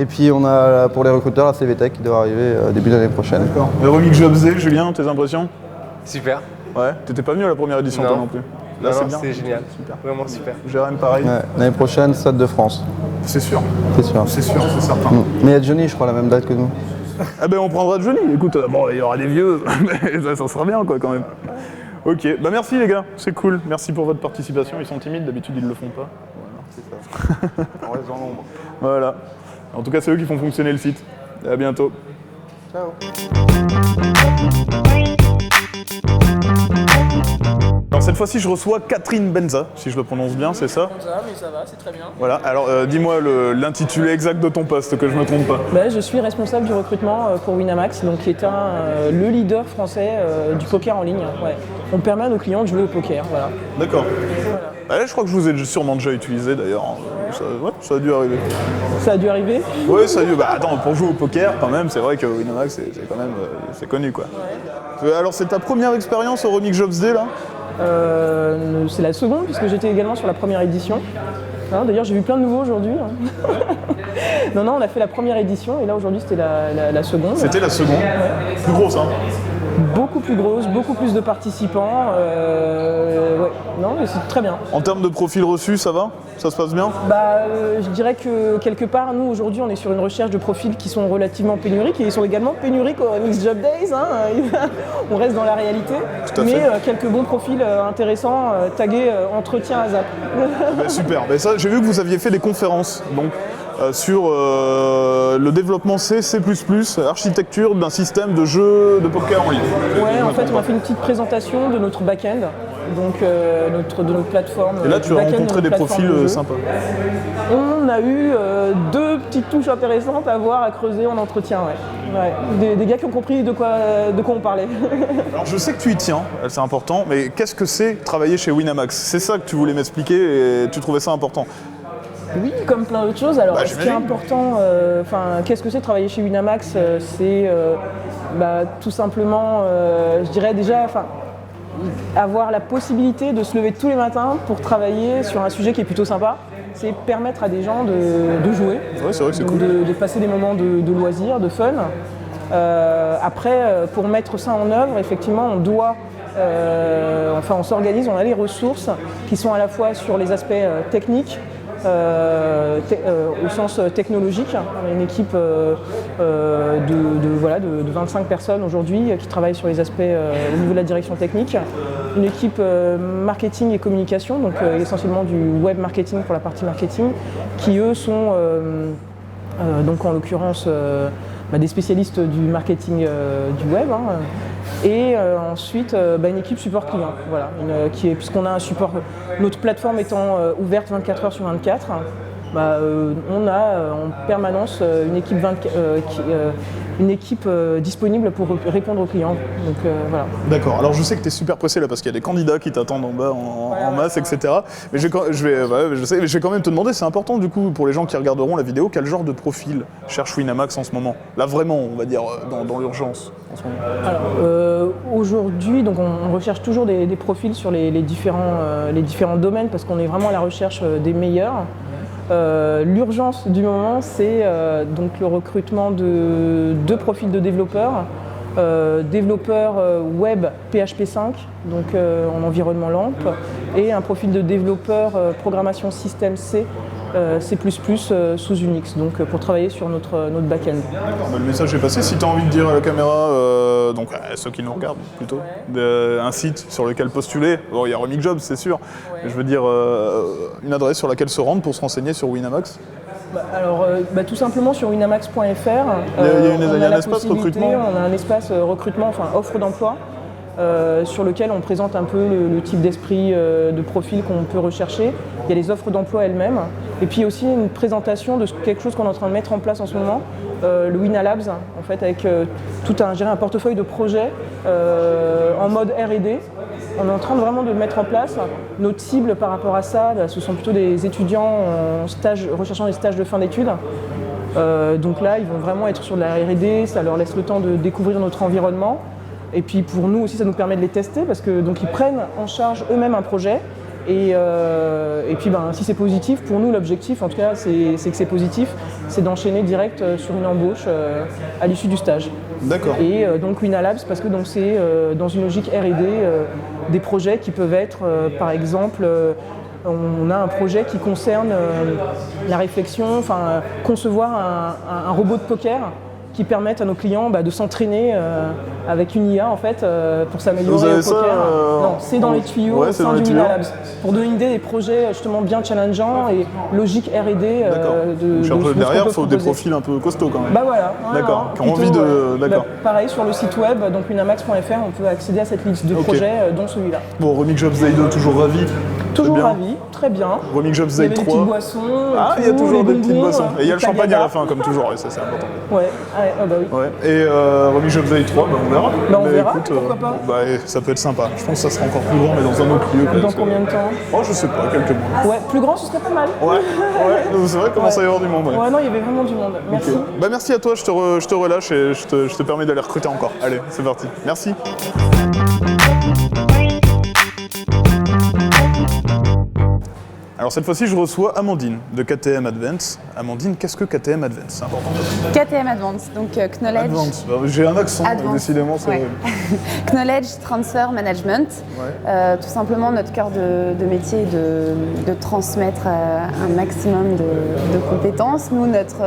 Et puis on a pour les recruteurs la CVTech qui doit arriver début d'année prochaine. D'accord. Le Remix Jobs Day, Julien, tes impressions? Super. Ouais, t'étais pas venu à la première édition toi non plus. Là c'est bien. C'est génial. Super. Vraiment super. Jérémy pareil. Ouais. L'année prochaine, Stade de France. C'est sûr. C'est sûr. C'est sûr, c'est certain. Mais il y a Johnny, je crois, la même date que nous. Ah ben on prendra Johnny. Écoute, bon, il y aura des vieux, mais ça sera bien quoi quand même. Ok, bah merci les gars, c'est cool. Merci pour votre participation. Ils sont timides, d'habitude ils le font pas. Voilà, c'est ça. On reste dans l'ombre. Voilà. En tout cas, c'est eux qui font fonctionner le site. À bientôt. Ciao. Alors cette fois-ci, je reçois Catherine Benza, si je le prononce bien, c'est ça? Benza, mais ça va, c'est très bien. Voilà, alors dis-moi l'intitulé exact de ton poste, que je ne me trompe pas. Je suis responsable du recrutement pour Winamax, donc qui est le leader français du poker en ligne. Ouais. On permet à nos clients de jouer au poker, voilà. D'accord. Voilà. Je crois que je vous ai sûrement déjà utilisé d'ailleurs. Ça a dû arriver. Ça a dû arriver? Oui, ça a dû. Bah attends, pour jouer au poker, quand même, c'est vrai que Winamax, c'est quand même c'est connu quoi. Ouais. Alors c'est ta première expérience au Remix Jobs Day là? C'est la seconde, puisque j'étais également sur la première édition. D'ailleurs, j'ai vu plein de nouveaux aujourd'hui. Non, on a fait la première édition, et là aujourd'hui c'était la seconde. C'était la seconde? Ouais. Plus grosse, hein? Beaucoup plus grosse, beaucoup plus de participants. Ouais, non, mais c'est très bien. En termes de profil reçu, ça va? Ça se passe bien? Je dirais que quelque part, nous aujourd'hui, on est sur une recherche de profils qui sont relativement pénuriques et ils sont également pénuriques au Remix Job Days. On reste dans la réalité, mais quelques bons profils intéressants tagués entretien à Zap. Super. Ça, j'ai vu que vous aviez fait des conférences donc sur le développement C++, architecture d'un système de jeu de poker en ligne. Ouais, en fait, on a fait une petite présentation de notre back-end, donc de notre plateforme. Et là, tu as rencontré des profils sympas. On a eu 2 petites touches intéressantes à voir, à creuser en entretien. Ouais. Ouais. Des gars qui ont compris de quoi on parlait. Alors je sais que tu y tiens, c'est important, mais qu'est-ce que c'est travailler chez Winamax? C'est ça que tu voulais m'expliquer et tu trouvais ça important? Oui, comme plein d'autres choses. Alors, ce qui est important, qu'est-ce que c'est travailler chez Winamax? C'est tout simplement, je dirais déjà, avoir la possibilité de se lever tous les matins pour travailler sur un sujet qui est plutôt sympa. C'est permettre à des gens de jouer, c'est vrai que c'est cool. de passer des moments de loisirs, de fun. Après, pour mettre ça en œuvre, effectivement, on doit, on s'organise, on a les ressources qui sont à la fois sur les aspects techniques, au sens technologique. On a une équipe de 25 personnes aujourd'hui qui travaillent sur les aspects au niveau de la direction technique. Une équipe marketing et communication, donc essentiellement du web marketing pour la partie marketing, qui eux sont donc en l'occurrence des spécialistes du marketing du web. Et ensuite, une équipe support client, voilà, puisqu'on a un support, notre plateforme étant ouverte 24 heures sur 24, on a en permanence une équipe disponible pour répondre aux clients. Donc, voilà. D'accord, alors je sais que tu es super pressé là parce qu'il y a des candidats qui t'attendent en bas en masse, etc. Mais je vais quand même te demander, c'est important du coup pour les gens qui regarderont la vidéo, quel genre de profil cherche Winamax en ce moment? Là vraiment, on va dire, dans l'urgence en ce moment. Alors, aujourd'hui, donc on recherche toujours des profils sur les différents domaines parce qu'on est vraiment à la recherche des meilleurs. L'urgence du moment, c'est donc le recrutement de 2 profils de développeurs. Développeur web PHP 5, donc en environnement LAMP, et un profil de développeur programmation système C, C++ sous Unix, donc pour travailler sur notre back-end. Le message est passé. Si tu as envie de dire à la caméra, donc à ceux qui nous regardent plutôt, un site sur lequel postuler, bon, il y a Remix Jobs c'est sûr, mais je veux dire une adresse sur laquelle se rendre pour se renseigner sur Winamax. Tout simplement sur winamax.fr, il y a un espace recrutement. On a un espace recrutement, offre d'emploi, sur lequel on présente un peu le type d'esprit de profil qu'on peut rechercher. Il y a les offres d'emploi elles-mêmes, et puis aussi une présentation de quelque chose qu'on est en train de mettre en place en ce moment, le Winalabs, en fait, avec un portefeuille de projets en mode R&D. On est en train vraiment de mettre en place. Notre cible par rapport à ça, ce sont plutôt des étudiants en stage, recherchant des stages de fin d'études. Donc là, ils vont vraiment être sur de la R&D, ça leur laisse le temps de découvrir notre environnement. Et puis pour nous aussi, ça nous permet de les tester parce que donc ils prennent en charge eux-mêmes un projet. Et puis si c'est positif, pour nous l'objectif, en tout cas c'est que c'est positif, c'est d'enchaîner direct sur une embauche à l'issue du stage. D'accord. Et donc Winalabs, parce que c'est dans une logique R&D des projets qui peuvent être par exemple, on a un projet qui concerne la réflexion, concevoir un robot de poker qui permettent à nos clients de s'entraîner avec une IA en fait pour s'améliorer au poker. Non, c'est dans les tuyaux au sein du Winalabs. Pour donner une idée des projets justement bien challengeants et logique R&D derrière, il faut des profils un peu costauds quand même. Voilà. D'accord. Qui ont envie de. D'accord. Pareil sur le site web, donc winamax.fr, on peut accéder à cette liste de projets dont celui-là. Bon, Remix Jobs Day 2, toujours ravi. Toujours ravi, très bien. Remix Jobs Day 3. Il y a des petites boissons. Il y a toujours des petites boissons. Et il y a le champagne à la fin, comme toujours, et ça c'est important. Ouais. Oui. Ouais. Et Remix Jobs Day 3, on verra. On verra, écoute, pourquoi pas. Ça peut être sympa. Je pense que ça sera encore plus grand, mais dans un autre lieu. Dans combien de temps? Je sais pas, quelques mois. Ouais, plus grand, ce serait pas mal. Ouais. C'est vrai, commence à y avoir du monde. Ouais, non, il y avait vraiment du monde. Merci. Okay. Merci à toi, je te relâche et je te permets d'aller recruter encore. Allez, c'est parti. Merci. Alors cette fois-ci, je reçois Amandine de KTM Advance. Amandine, qu'est-ce que KTM Advance? C'est important. KTM Advance, donc Knowledge... Advance. J'ai un accent, décidément, c'est vrai. Knowledge Transfer Management. Tout simplement, notre cœur de métier est de transmettre un maximum de compétences. Nous, notre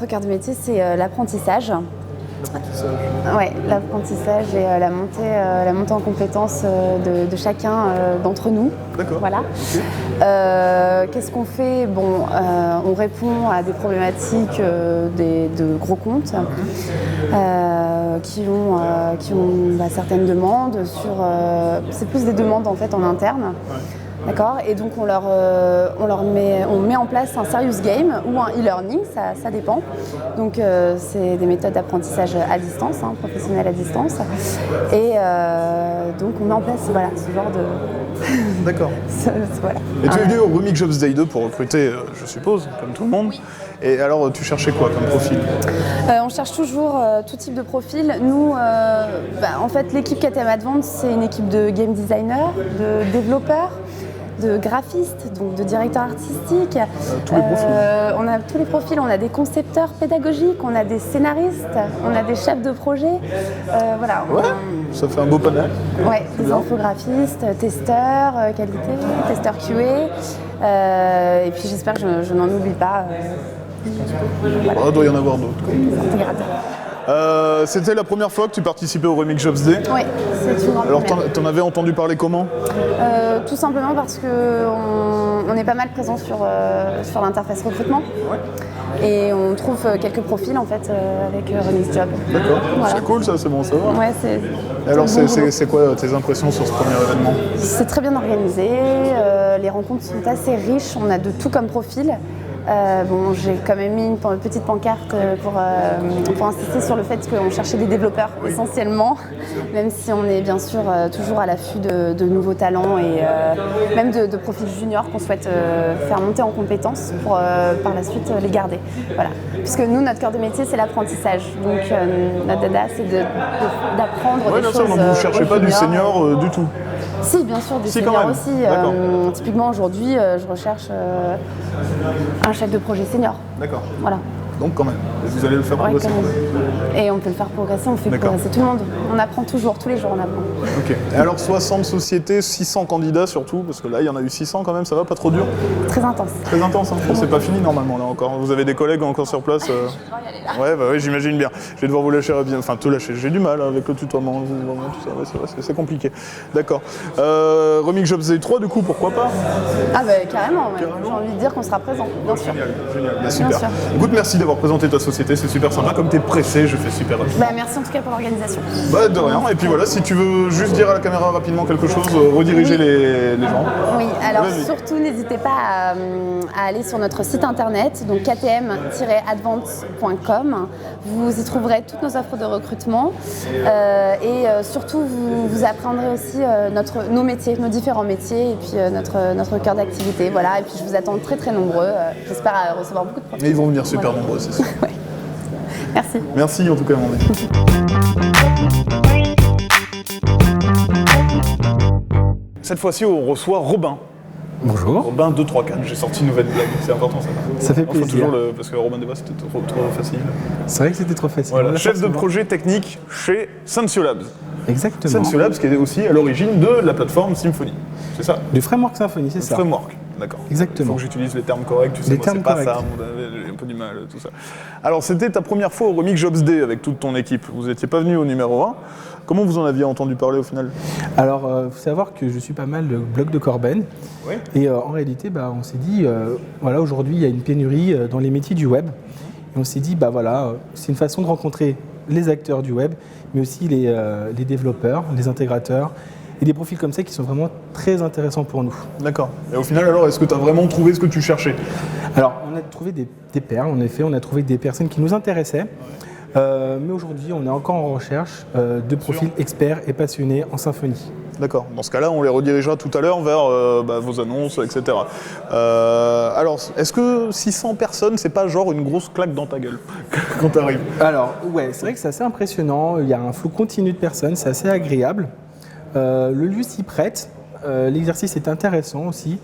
cœur de métier, c'est l'apprentissage. L'apprentissage et la montée en compétences de chacun d'entre nous. D'accord. Voilà. Okay. Qu'est-ce qu'on fait? On répond à des problématiques de gros comptes qui ont certaines demandes sur. C'est plus des demandes en fait en interne. D'accord. Et donc on met en place un serious game ou un e-learning, ça dépend. Donc c'est des méthodes d'apprentissage à distance, professionnelles à distance. Et donc on met en place ce genre de... D'accord. Voilà. Et tu es venu au Remix Jobs Day 2 pour recruter, je suppose, comme tout le monde. Oui. Et alors tu cherchais quoi comme profil? On cherche toujours tout type de profil. Nous, en fait l'équipe KTM Advance, c'est une équipe de game designers, de développeurs, de graphistes, donc de directeurs artistiques. Tous les profils. On a tous les profils, on a des concepteurs pédagogiques, on a des scénaristes, on a des chefs de projet. Voilà. Ouais, ça fait un beau panel. Ouais, des infographistes, testeurs, qualité, testeurs QA. Et puis j'espère que je n'en oublie pas. Voilà. Il doit y en avoir d'autres. C'était la première fois que tu participais au Remix Jobs Day? Oui, c'est une grande Alors t'en avais entendu parler comment? Tout simplement parce qu'on est pas mal présent sur l'interface recrutement. Ouais. Et on trouve quelques profils en fait avec Remix Job. D'accord, voilà. C'est cool ça, c'est bon à savoir. Ouais, alors c'est quoi tes impressions sur ce premier événement? C'est très bien organisé, les rencontres sont assez riches, on a de tout comme profil. J'ai quand même mis une petite pancarte pour insister sur le fait qu'on cherchait des développeurs essentiellement, même si on est bien sûr toujours à l'affût de nouveaux talents et même de profils juniors qu'on souhaite faire monter en compétences pour par la suite les garder. Voilà. Puisque nous, notre cœur de métier, c'est l'apprentissage. Donc notre dada, c'est d'apprendre des choses. Donc vous ne cherchez pas du senior du tout? Si, bien sûr, du senior aussi. Typiquement, aujourd'hui, je recherche un chef de projet senior. D'accord. Voilà. Donc quand même, vous allez le faire progresser. Et on peut le faire progresser, on fait progresser tout le monde. On apprend toujours, tous les jours on apprend. Ok. Et alors 60 sociétés, 600 candidats surtout, parce que là il y en a eu 600 quand même, ça va, pas trop dur? Très intense. Très intense, hein. Bon, c'est pas fini normalement là encore. Vous avez des collègues encore sur place Ouais, bah oui, j'imagine bien. Je vais devoir vous lâcher, enfin te lâcher. J'ai du mal avec le tutoiement, tout ça, ouais, c'est compliqué. D'accord. Remix Jobs Day 3 du coup, pourquoi pas? Ah bah carrément. J'ai envie de dire qu'on sera présent, bien sûr. Génial. Bah, super. Écoute, merci d'avoir présenté ta société, c'est super sympa. Comme t'es pressé, je fais super rapidement. Bah, merci en tout cas pour l'organisation. Bah de rien. Et puis voilà, si tu veux juste dire à la caméra rapidement quelque chose, rediriger les gens. Oui, alors surtout n'hésitez pas à aller sur notre site internet, donc ktm-advance.com. Vous y trouverez toutes nos offres de recrutement et surtout vous apprendrez aussi nos métiers, nos différents métiers et puis notre cœur d'activité. Voilà, et puis je vous attends très très nombreux. J'espère recevoir beaucoup de profils. Et ils vont venir super nombreux, c'est sûr. Ouais. Merci. Merci en tout cas, Amandine. Cette fois-ci, on reçoit Robin. Bonjour. Robin 234, j'ai sorti une nouvelle blague, c'est important ça. Ça fait plaisir. Parce que Robin Desbas c'était trop facile. C'est vrai que c'était trop facile. Voilà, chef de projet technique chez Sensio Labs. Exactement. Sensio Labs qui est aussi à l'origine de la plateforme Symfony, c'est ça? Du framework Symfony, c'est ça. Framework, d'accord. Exactement. Il faut que j'utilise les termes corrects, tu sais, moi, c'est pas ça, j'ai un peu du mal, tout ça. Alors c'était ta première fois au Remix Jobs Day avec toute ton équipe, vous n'étiez pas venu au numéro 1. Comment vous en aviez entendu parler au final? Alors, il faut savoir que je suis pas mal le blog de Corben. Oui. Et en réalité, on s'est dit, voilà, aujourd'hui, il y a une pénurie dans les métiers du web. Et on s'est dit, c'est une façon de rencontrer les acteurs du web, mais aussi les développeurs, les intégrateurs, et des profils comme ça qui sont vraiment très intéressants pour nous. D'accord. Et au final, alors, est-ce que tu as vraiment trouvé ce que tu cherchais? Alors, on a trouvé des perles, en effet, on a trouvé des personnes qui nous intéressaient. Mais aujourd'hui, on est encore en recherche de profils experts et passionnés en Symfony. D'accord. Dans ce cas-là, on les redirigera tout à l'heure vers vos annonces, etc. Alors, est-ce que 600 personnes, c'est pas genre une grosse claque dans ta gueule quand tu arrives? Alors, ouais, c'est vrai que c'est assez impressionnant. Il y a un flot continu de personnes, c'est assez agréable. Le lieu s'y prête. L'exercice est intéressant aussi.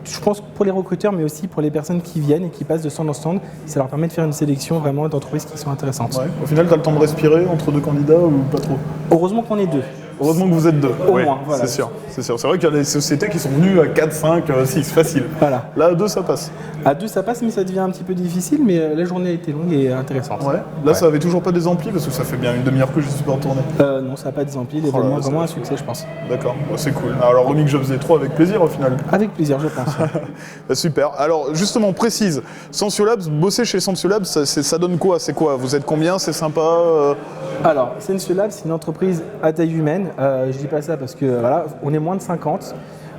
Je pense pour les recruteurs, mais aussi pour les personnes qui viennent et qui passent de stand en stand, ça leur permet de faire une sélection vraiment d'entreprises qui sont intéressantes. Ouais. Au final, tu as le temps de respirer entre deux candidats ou pas trop? Heureusement qu'on est deux. Heureusement que vous êtes deux. Au moins, voilà. C'est sûr. C'est vrai qu'il y a des sociétés qui sont venues à 4, 5, 6, facile. Voilà. Là, à 2, ça passe. À 2, ça passe, mais ça devient un petit peu difficile, mais la journée a été longue et intéressante. Ouais. Là, ça avait toujours pas des amplis, parce que ça fait bien une demi-heure que je suis pas retourné. Non, ça n'a pas des amplis, l'événement est vraiment un succès, je pense. D'accord, c'est cool. Alors, Remix Jobs Day 3 avec plaisir au final. Avec plaisir, je pense. Super. Alors, justement, précise, Sensio Labs, bosser chez Sensio Labs, ça donne quoi? C'est quoi? Vous êtes combien? C'est sympa Alors, Sensio Labs, c'est une entreprise à taille humaine. Je dis pas ça parce que voilà, on est moins de 50.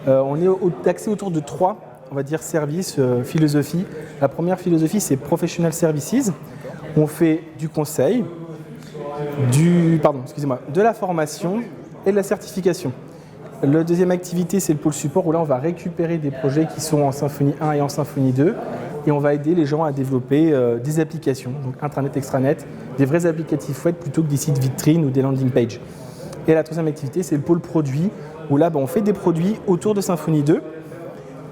On est axé autour de 3, on va dire, services, philosophies. La première philosophie, c'est Professional Services. On fait du conseil, de la formation et de la certification. La deuxième activité, c'est le pôle support, où là, on va récupérer des projets qui sont en Symfony 1 et en Symfony 2, et on va aider les gens à développer des applications, donc intranet, extranet, des vrais applicatifs web plutôt que des sites vitrines ou des landing pages. Et la troisième activité, c'est le pôle produit, où là, on fait des produits autour de Symfony 2.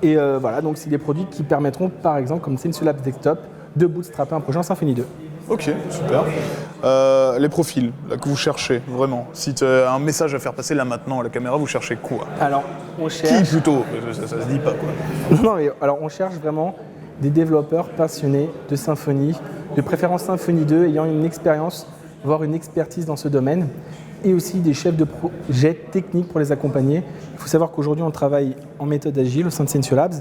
Et voilà, donc c'est des produits qui permettront, par exemple, comme Sensolabs Desktop, de bootstrapper un projet en Symfony 2. Ok, super. Les profils là, que vous cherchez, vraiment. Si tu as un message à faire passer là maintenant à la caméra, vous cherchez quoi? Alors, on cherche... Qui plutôt? Ça se dit pas, quoi. Non, mais alors on cherche vraiment des développeurs passionnés de Symfony, de préférence Symfony 2, ayant une expérience, voire une expertise dans ce domaine, et aussi des chefs de projet techniques pour les accompagner. Il faut savoir qu'aujourd'hui, on travaille en méthode agile au sein de Sensolabs,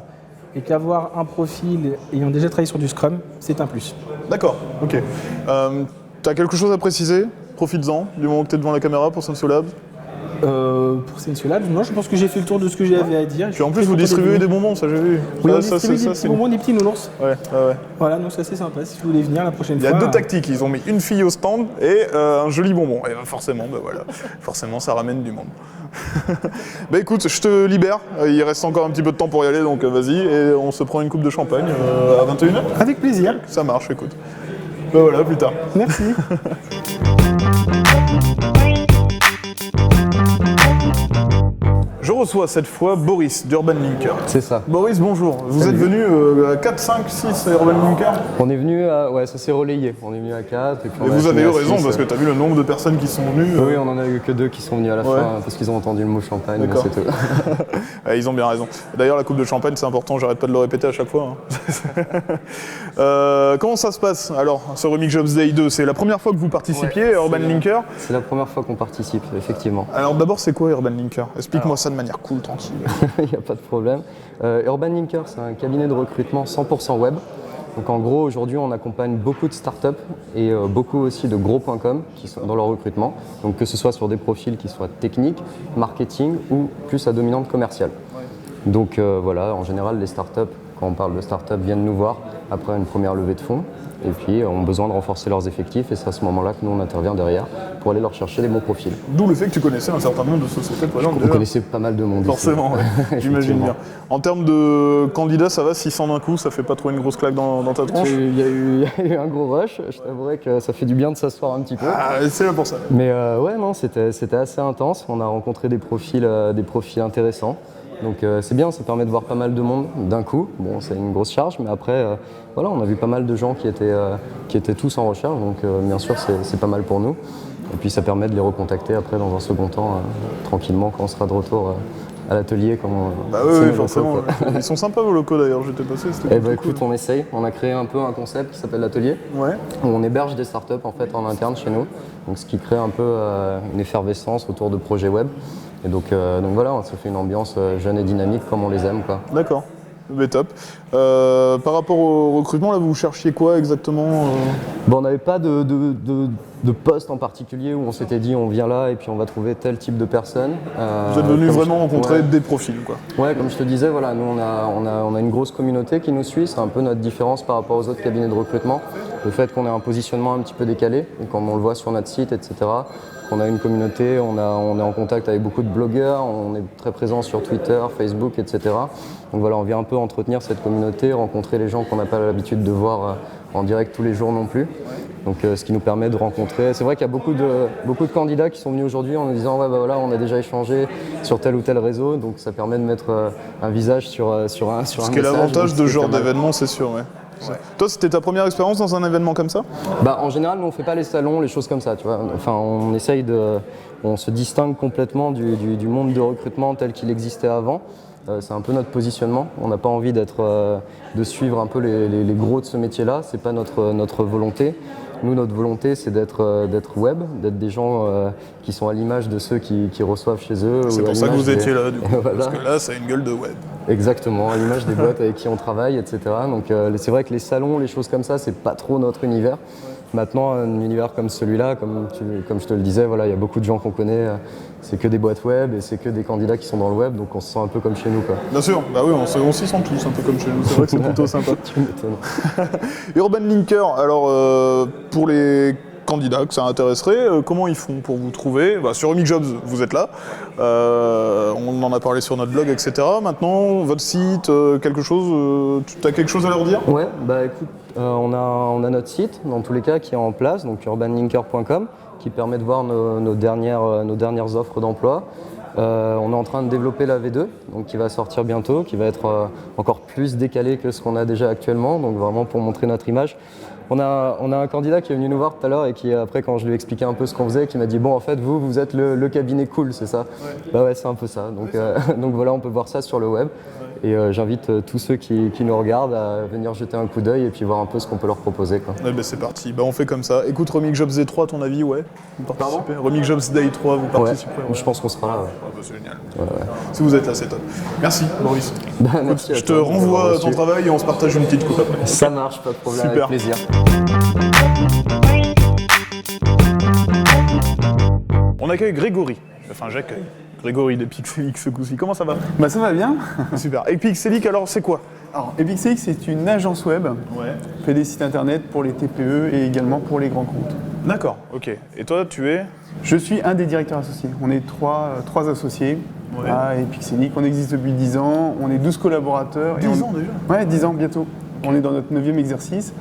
et qu'avoir un profil ayant déjà travaillé sur du Scrum, c'est un plus. D'accord, ok. Tu as quelque chose à préciser? Profites-en, du moment que tu es devant la caméra pour Sensolabs. Pour Sensolabs, moi je pense que j'ai fait le tour de ce que j'avais à dire. Puis en plus, vous distribuez des bonbons, ça j'ai vu. Oui, on distribue des petits bonbons, des petits nounours. Ouais. Voilà, donc ça c'est sympa, si vous voulez venir la prochaine fois. Il y a deux tactiques, ils ont mis une fille au stand et un joli bonbon. Et forcément, forcément ça ramène du monde. Bah écoute, je te libère, il reste encore un petit peu de temps pour y aller, donc vas-y, et on se prend une coupe de champagne à 21h. Avec plaisir. Ça marche, écoute. Bah voilà, plus tard. Merci. Je reçois cette fois Boris d'Urban Linker. C'est ça. Boris, bonjour. Vous êtes venu à 4, 5, 6 Urban Linker? On est venu à... Ouais, ça s'est relayé. On est venu à 4. Et vous avez eu raison, parce que tu as vu le nombre de personnes qui sont venues. Oui, on en a eu que 2 qui sont venus à la fin, parce qu'ils ont entendu le mot champagne, mais c'est tout. Ils ont bien raison. D'ailleurs, la coupe de champagne, c'est important, j'arrête pas de le répéter à chaque fois. Comment ça se passe, alors, ce Remix Jobs Day 2? C'est la première fois que vous participiez à Urban Linker? C'est la première fois qu'on participe, effectivement. Alors d'abord, c'est quoi Urban Linker? Explique-moi ça de manière cool, tranquille. Il n'y a pas de problème. Urban Linker, c'est un cabinet de recrutement 100% web. Donc en gros, aujourd'hui, on accompagne beaucoup de startups et beaucoup aussi de gros.com qui sont dans leur recrutement. Donc que ce soit sur des profils qui soient techniques, marketing ou plus à dominante commerciale. Donc voilà, en général, les startups, quand on parle de startups, viennent nous voir après une première levée de fonds. Et puis ont besoin de renforcer leurs effectifs et c'est à ce moment-là que nous on intervient derrière pour aller leur chercher les bons profils. D'où le fait que tu connaissais un certain nombre de sociétés. On connaissait pas mal de monde. Forcément, j'imagine bien. En termes de candidats, ça va, 600 d'un coup, ça fait pas trop une grosse claque dans ta tronche? Il y a eu un gros rush, je t'avouerais que ça fait du bien de s'asseoir un petit peu. Ah, c'est là pour ça. Mais ouais, non, c'était assez intense, on a rencontré des profils intéressants. Donc c'est bien, ça permet de voir pas mal de monde d'un coup. Bon, c'est une grosse charge, mais après, voilà, on a vu pas mal de gens qui étaient tous en recherche, donc bien sûr, c'est pas mal pour nous. Et puis ça permet de les recontacter après dans un second temps, tranquillement, quand on sera de retour à l'atelier. Bah oui, forcément. Ils sont sympas vos locaux d'ailleurs, j'étais passé, c'était bah écoute, cool. On essaye, on a créé un peu un concept qui s'appelle l'atelier, où on héberge des startups en fait en interne chez nous, donc ce qui crée un peu une effervescence autour de projets web. Et donc voilà, ça fait une ambiance jeune et dynamique comme on les aime, quoi. D'accord, mais top. Par rapport au recrutement, là, vous cherchiez quoi exactement Bon, on n'avait pas de poste en particulier où on s'était dit on vient là et puis on va trouver tel type de personne. Vous êtes venu vraiment rencontrer des profils, quoi. Ouais, comme je te disais, voilà, nous on a une grosse communauté qui nous suit, c'est un peu notre différence par rapport aux autres cabinets de recrutement. Le fait qu'on ait un positionnement un petit peu décalé, et comme on le voit sur notre site, etc. On a une communauté, on est en contact avec beaucoup de blogueurs, on est très présent sur Twitter, Facebook, etc. Donc voilà, on vient un peu entretenir cette communauté, rencontrer les gens qu'on n'a pas l'habitude de voir en direct tous les jours non plus. Donc ce qui nous permet de rencontrer. C'est vrai qu'il y a beaucoup de candidats qui sont venus aujourd'hui en nous disant ouais, bah voilà, on a déjà échangé sur tel ou tel réseau, donc ça permet de mettre un visage sur un message. Ce qui est l'avantage de ce genre d'événement, c'est sûr, ouais. Ouais. Toi, c'était ta première expérience dans un événement comme ça? Bah, en général, nous on fait pas les salons, les choses comme ça, tu vois. Enfin, on se distingue complètement du monde de recrutement tel qu'il existait avant. C'est un peu notre positionnement. On n'a pas envie de suivre un peu les gros de ce métier-là. C'est pas notre volonté. Nous, notre volonté, c'est d'être web, d'être des gens qui sont à l'image de ceux qui reçoivent chez eux. C'est pour ça que vous étiez là, du coup, voilà. Parce que là, ça a une gueule de web. Exactement, à l'image des boîtes avec qui on travaille, etc. Donc c'est vrai que les salons, les choses comme ça, c'est pas trop notre univers. Maintenant, un univers comme celui-là, comme je te le disais, voilà, il y a beaucoup de gens qu'on connaît, c'est que des boîtes web et c'est que des candidats qui sont dans le web, donc on se sent un peu comme chez nous, quoi. Bien sûr, bah oui, on s'y sent tous un peu comme chez nous, c'est vrai que c'est plutôt sympa. Tu m'étonnes. Urban Linker, alors pour les candidats que ça intéresserait, comment ils font pour vous trouver? Sur Remix Jobs, vous êtes là, on en a parlé sur notre blog, etc. Maintenant, votre site, quelque chose, tu as quelque chose à leur dire? Ouais, bah écoute, on a notre site, dans tous les cas, qui est en place, donc urbanlinker.com, qui permet de voir nos dernières offres d'emploi. On est en train de développer la V2, donc qui va sortir bientôt, qui va être encore plus décalée que ce qu'on a déjà actuellement, donc vraiment pour montrer notre image. On a un candidat qui est venu nous voir tout à l'heure et qui, après, quand je lui ai expliqué un peu ce qu'on faisait, qui m'a dit « Bon, en fait, vous êtes le cabinet cool, c'est ça ?» Bah ouais, c'est un peu ça. Donc voilà, on peut voir ça sur le web. Et j'invite tous ceux qui nous regardent à venir jeter un coup d'œil et puis voir un peu ce qu'on peut leur proposer, quoi. Ouais, c'est parti, on fait comme ça. Écoute, Remix Jobs Day 3, ton avis, ouais? Vous participez? Remix Jobs Day 3, vous participez? Ouais, je pense qu'on sera là. C'est génial. Ouais. Si vous êtes là, c'est top. Merci, Boris. Merci je te renvoie ton travail et on se partage une petite coupe après. Ça marche, pas de problème, super. Avec plaisir. On accueille Grégory, j'accueille Grégory de Pixelic ce coup-ci. Comment ça va? Ça va bien. Super. Et Pixelic, alors c'est quoi? Alors, Pixelic, c'est une agence web. On fait des sites internet pour les TPE et également pour les grands comptes. D'accord, ok. Et toi, tu es? Je suis un des directeurs associés. On est trois associés à Pixelic. On existe depuis 10 ans. On est 12 collaborateurs. 10 ans déjà? Ouais, 10 ans bientôt. On est dans notre 9e exercice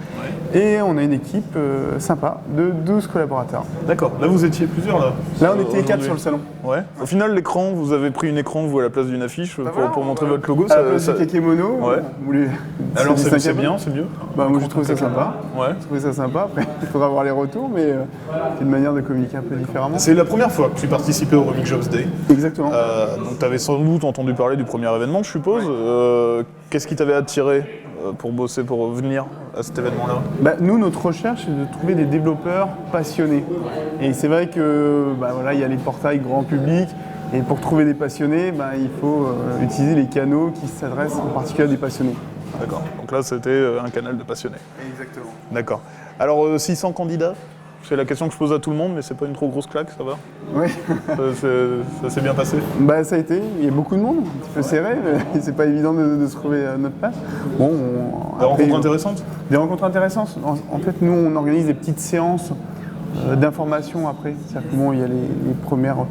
et on a une équipe sympa de 12 collaborateurs. D'accord, là vous étiez plusieurs là? Là on était 4 sur le salon. Ouais. Au final l'écran, vous avez pris un écran vous à la place d'une affiche pour montrer votre logo. À la place du Kakemono. Ouais. Alors c'est bien, c'est mieux? Moi j'ai trouvé ça sympa. Ouais. J'ai trouvé ça sympa, après il faudra voir les retours mais c'est une manière de communiquer un peu différemment. C'est la première fois que tu participais au Remix Jobs Day. Exactement. Donc tu avais sans doute entendu parler du premier événement je suppose. Qu'est-ce qui t'avait attiré pour bosser, pour venir à cet événement-là? Nous, notre recherche, c'est de trouver des développeurs passionnés. Et c'est vrai que il y a les portails grand public. Et pour trouver des passionnés, il faut utiliser les canaux qui s'adressent en particulier à des passionnés. D'accord. Donc là, c'était un canal de passionnés. Exactement. D'accord. Alors, 600 candidats? C'est la question que je pose à tout le monde, mais c'est pas une trop grosse claque, ça va? Oui. Ça s'est bien passé? Ça a été, il y a beaucoup de monde, un petit peu serré, mais c'est pas évident de se trouver à notre place. Des rencontres intéressantes? Des rencontres intéressantes. En fait, nous, on organise des petites séances d'information après. C'est-à-dire que il y a les premières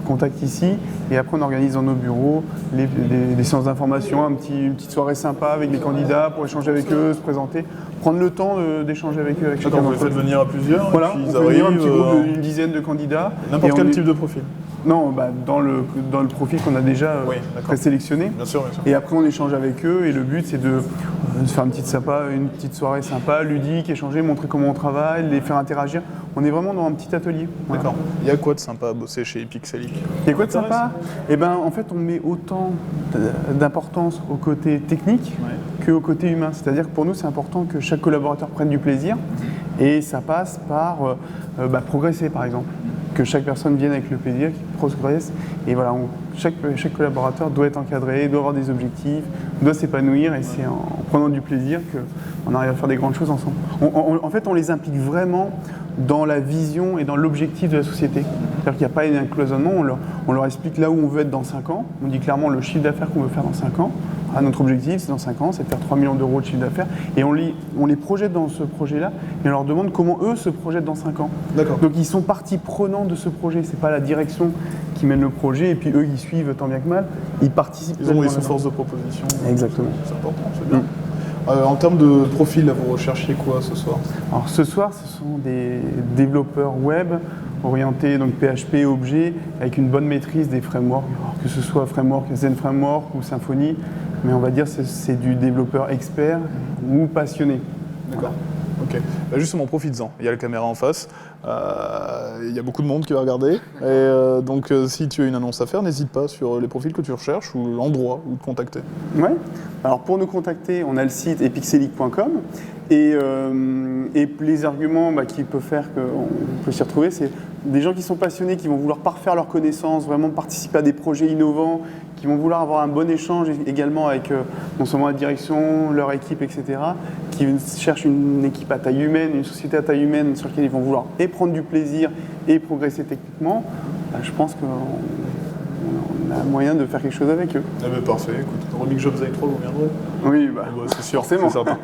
contacts ici, et après on organise dans nos bureaux des séances d'information, une petite soirée sympa avec les candidats pour échanger avec eux, se présenter, prendre le temps d'échanger avec eux. D'accord, vous les faites venir à plusieurs? Voilà, on fait venir un petit groupe d'une dizaine de candidats. N'importe quel type de profil? Non, dans le profil qu'on a déjà présélectionné. Bien sûr, bien sûr. Et après on échange avec eux, et le but c'est de se faire une petite soirée sympa, ludique, échanger, montrer comment on travaille, les faire interagir. On est vraiment dans un petit atelier. D'accord. Il y a quoi de sympa à bosser chez Pixelic? Il y a quoi de sympa? En fait, on met autant d'importance au côté technique qu'au côté humain. C'est-à-dire que pour nous, c'est important que chaque collaborateur prenne du plaisir, et ça passe par progresser, par exemple. Que chaque personne vienne avec le plaisir, qu'il progresse. Et voilà, chaque collaborateur doit être encadré, doit avoir des objectifs, doit s'épanouir, et c'est en prenant du plaisir qu'on arrive à faire des grandes choses ensemble. En fait, on les implique vraiment dans la vision et dans l'objectif de la société. C'est-à-dire qu'il n'y a pas un cloisonnement, on leur explique là où on veut être dans 5 ans, on dit clairement le chiffre d'affaires qu'on veut faire dans 5 ans. Notre objectif, c'est dans 5 ans, c'est de faire 3 millions d'euros de chiffre d'affaires. Et on les projette dans ce projet-là, et on leur demande comment eux se projettent dans 5 ans. D'accord. Donc ils sont partie prenante de ce projet. C'est pas la direction qui mène le projet, et puis eux qui suivent tant bien que mal. Ils participent. Ils ont force de proposition. Exactement. C'est important, c'est bien. En termes de profil, vous recherchiez quoi ce soir? Alors ce soir, ce sont des développeurs web orientés donc PHP, objets, avec une bonne maîtrise des frameworks, que ce soit Zen Framework ou Symfony, mais on va dire que c'est du développeur expert ou passionné. D'accord. Ok. Justement, profites-en. Il y a la caméra en face. Il y a beaucoup de monde qui va regarder. Et donc, si tu as une annonce à faire, n'hésite pas sur les profils que tu recherches ou l'endroit où te contacter. Ouais. Alors, pour nous contacter, on a le site epixelic.com. Et les arguments qui peuvent faire qu'on peut s'y retrouver, c'est des gens qui sont passionnés, qui vont vouloir parfaire leurs connaissances, vraiment participer à des projets innovants, qui qui vont vouloir avoir un bon échange également avec non seulement la direction, leur équipe, etc., qui cherchent une équipe à taille humaine, une société à taille humaine sur laquelle ils vont vouloir et prendre du plaisir et progresser techniquement, je pense qu'on a moyen de faire quelque chose avec eux. Ah bah parfait, écoute, Remix Jobs Day 3, vous viendrez? Oui, bah, c'est sûr, forcément. C'est certain.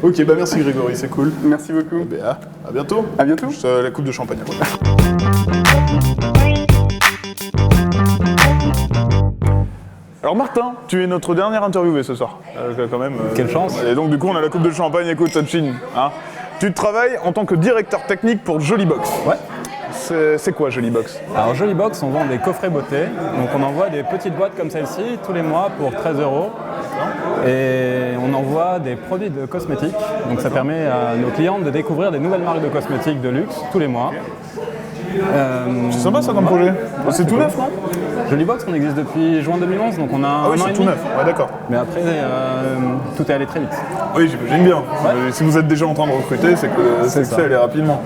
Ok, bah merci Grégory, c'est cool. Merci beaucoup. À bientôt. À bientôt. Juste la coupe de champagne après. Alors Martin, tu es notre dernier interviewé ce soir, quand même. Quelle chance. Et donc du coup on a la coupe de champagne, écoute Touchin, hein. Tu travailles en tant que directeur technique pour Jolibox. Ouais. C'est quoi Jolibox? Alors Jolibox, on vend des coffrets beauté, donc on envoie des petites boîtes comme celle-ci tous les mois pour 13 €. Et on envoie des produits de cosmétiques, donc ça permet à nos clients de découvrir des nouvelles marques de cosmétiques de luxe tous les mois. C'est sympa ça comme projet. C'est tout neuf, non? Jolibox, on existe depuis juin 2011, donc on a Ah oui, c'est tout neuf, ouais d'accord. Mais après, tout est allé très vite. Oui, j'imagine bien. Ouais. Si vous êtes déjà en train de recruter, c'est que c'est allé rapidement.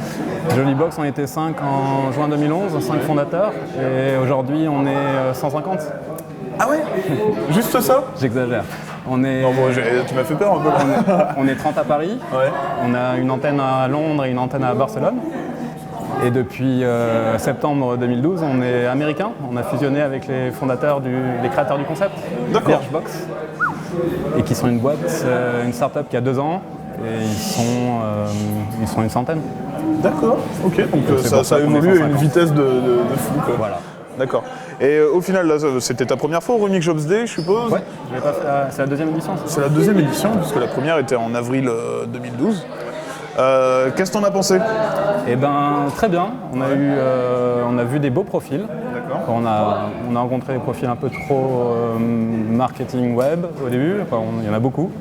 Jolibox, on était 5 en juin 2011, 5 fondateurs, et aujourd'hui on est 150. Ah ouais? Juste ça? J'exagère. On est... Non, bon, tu m'as fait peur un peu là. On est 30 à Paris, on a une antenne à Londres et une antenne à Barcelone. Et depuis septembre 2012, on est américain. On a fusionné avec les fondateurs, les créateurs du concept, Birchbox, et qui sont une boîte, une start-up qui a 2 ans, et ils sont une centaine. D'accord, ok, donc ça évolue à une vitesse de fou. Quoi. Voilà. D'accord. Et au final, là, c'était ta première fois au Remix Jobs Day, je suppose? Ouais, c'est la deuxième édition. C'est la deuxième édition, puisque la première était en avril 2012. Qu'est-ce que t'en as pensé? Eh ben très bien. On a vu des beaux profils. On a rencontré des profils un peu trop marketing web au début. Enfin, il y en a beaucoup.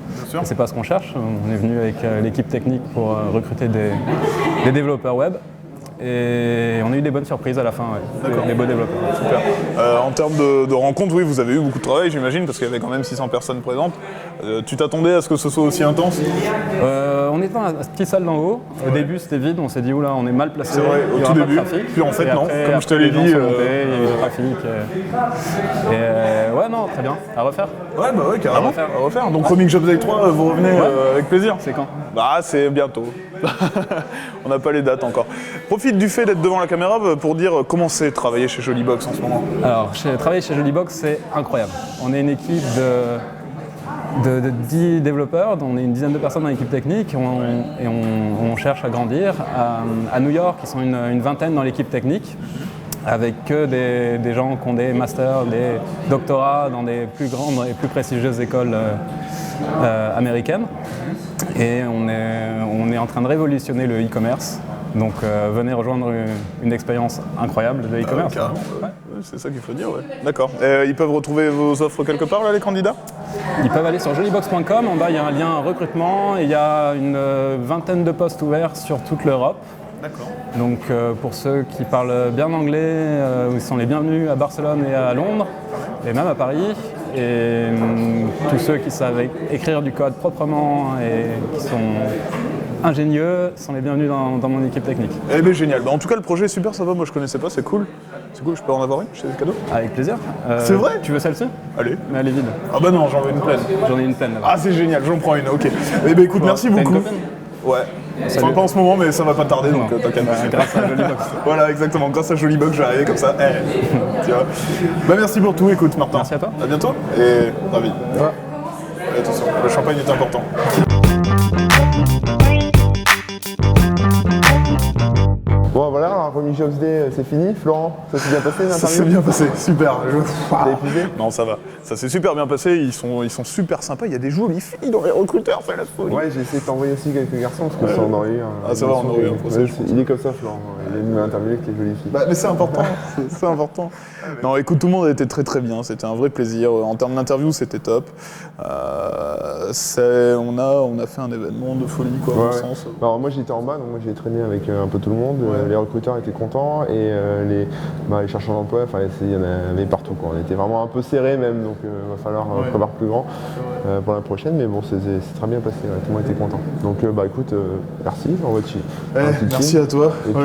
C'est pas ce qu'on cherche. On est venu avec l'équipe technique pour recruter des développeurs web. Et on a eu des bonnes surprises à la fin, des beaux développeurs. Super. En termes de rencontres, oui, vous avez eu beaucoup de travail, j'imagine, parce qu'il y avait quand même 600 personnes présentes. Tu t'attendais à ce que ce soit aussi intense? On était dans la petite salle d'en haut. Au début, c'était vide. On s'est dit, oula, on est mal placé. C'est vrai, au tout début. Puis en fait, non. Comme je te l'ai dit. Il y a eu du trafic. Ouais, non, très bien. À refaire. Ouais, bah ouais, carrément. À refaire. Donc, Remix Jobs Day 3, vous revenez avec plaisir. C'est quand? Bah, c'est bientôt. On n'a pas les dates encore. Profite du fait d'être devant la caméra pour dire comment c'est travailler chez Jolibox en ce moment. Alors, travailler chez Jolibox, c'est incroyable. On est une équipe de 10 développeurs, on est une dizaine de personnes dans l'équipe technique et on cherche à grandir. À New York, ils sont une vingtaine dans l'équipe technique, avec que des gens qui ont des masters, des doctorats dans des plus grandes et plus prestigieuses écoles américaines. Et on est en train de révolutionner le e-commerce. Donc venez rejoindre une expérience incroyable de e-commerce. C'est ça qu'il faut dire, ouais. D'accord. Ils peuvent retrouver vos offres quelque part, là, les candidats? Ils peuvent aller sur jolibox.com. En bas, il y a un lien recrutement et il y a une vingtaine de postes ouverts sur toute l'Europe. D'accord. Donc pour ceux qui parlent bien anglais, ils sont les bienvenus à Barcelone et à Londres, et même à Paris. Et tous ceux qui savent écrire du code proprement et qui sont ingénieux sont les bienvenus dans mon équipe technique. Eh bien génial, en tout cas le projet est super sympa, moi je connaissais pas, c'est cool. C'est cool, je peux en avoir une, c'est des cadeaux? Avec plaisir. C'est vrai? Tu veux celle-ci? Allez. Mais elle est vide. Ah bah non, j'en veux une pleine. J'en ai une pleine là-bas. Ah c'est génial, j'en prends une, ok. Eh bien écoute, merci beaucoup. Ouais. Enfin pas en ce moment mais ça va pas tarder donc t'inquiète. Grâce à Jolibox. Voilà exactement, grâce à Jolibox je vais arriver comme ça. Tu vois. Bah merci pour tout, écoute Martin. Merci à toi. À bientôt et ravi. Ouais. Attention, le champagne est important. Bon voilà, Remix Jobs Day c'est fini. Florent, ça s'est bien passé l'interview? Ça s'est bien passé, super. T'as épuisé? Non ça va, ça s'est super bien passé, ils sont super sympas, il y a des jolies filles dans les recruteurs, c'est la folie. Ouais, j'ai essayé de t'envoyer aussi quelques garçons parce que ça en aurait eu un. Ah ça va, on aurait eu un procès. Il est comme ça Florent, il aime interviewer avec les jolies filles. Bah mais c'est important, c'est important. Non écoute, tout le monde a été très très bien, c'était un vrai plaisir. En termes d'interview c'était top. On a fait un événement de folie quoi, dans le sens. Alors moi j'étais en bas, donc moi j'ai traîné avec un peu tout le monde, les recruteurs étaient contents et les chercheurs d'emploi, il y en avait partout, quoi. On était vraiment un peu serré même, donc il va falloir prévoir plus grand pour la prochaine, mais bon, c'est très bien passé, tout le monde était content. Donc écoute, merci, merci à toi. Et puis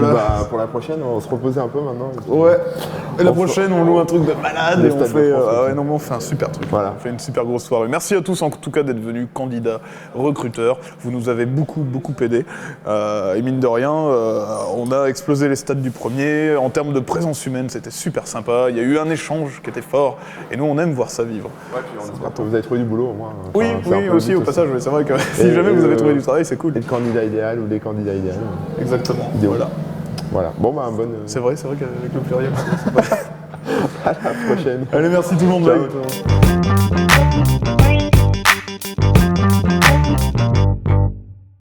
pour la prochaine, on va se reposer un peu maintenant. Ouais, et la prochaine, on loue un truc de malade et on fait un super truc. Voilà. On fait une super grosse soirée. Merci à tous en tout cas d'être venus candidats, recruteurs. Vous nous avez beaucoup aidé. Et mine de rien, on a explosé les stats du premier. En termes de présence humaine, c'était super sympa. Il y a eu un échange qui était fort. Et nous, on aime voir ça vivre. Ouais, puis on espère que vous avez trouvé du boulot au moins. Oui, aussi au passage. C'est vrai que si jamais vous avez trouvé du travail, c'est cool. Et le candidat idéal ou les candidats idéaux. Exactement. Voilà. Bon, bonne. C'est vrai qu'avec le pluriel, à la prochaine. Allez, merci tout le monde. Ciao, tout le monde.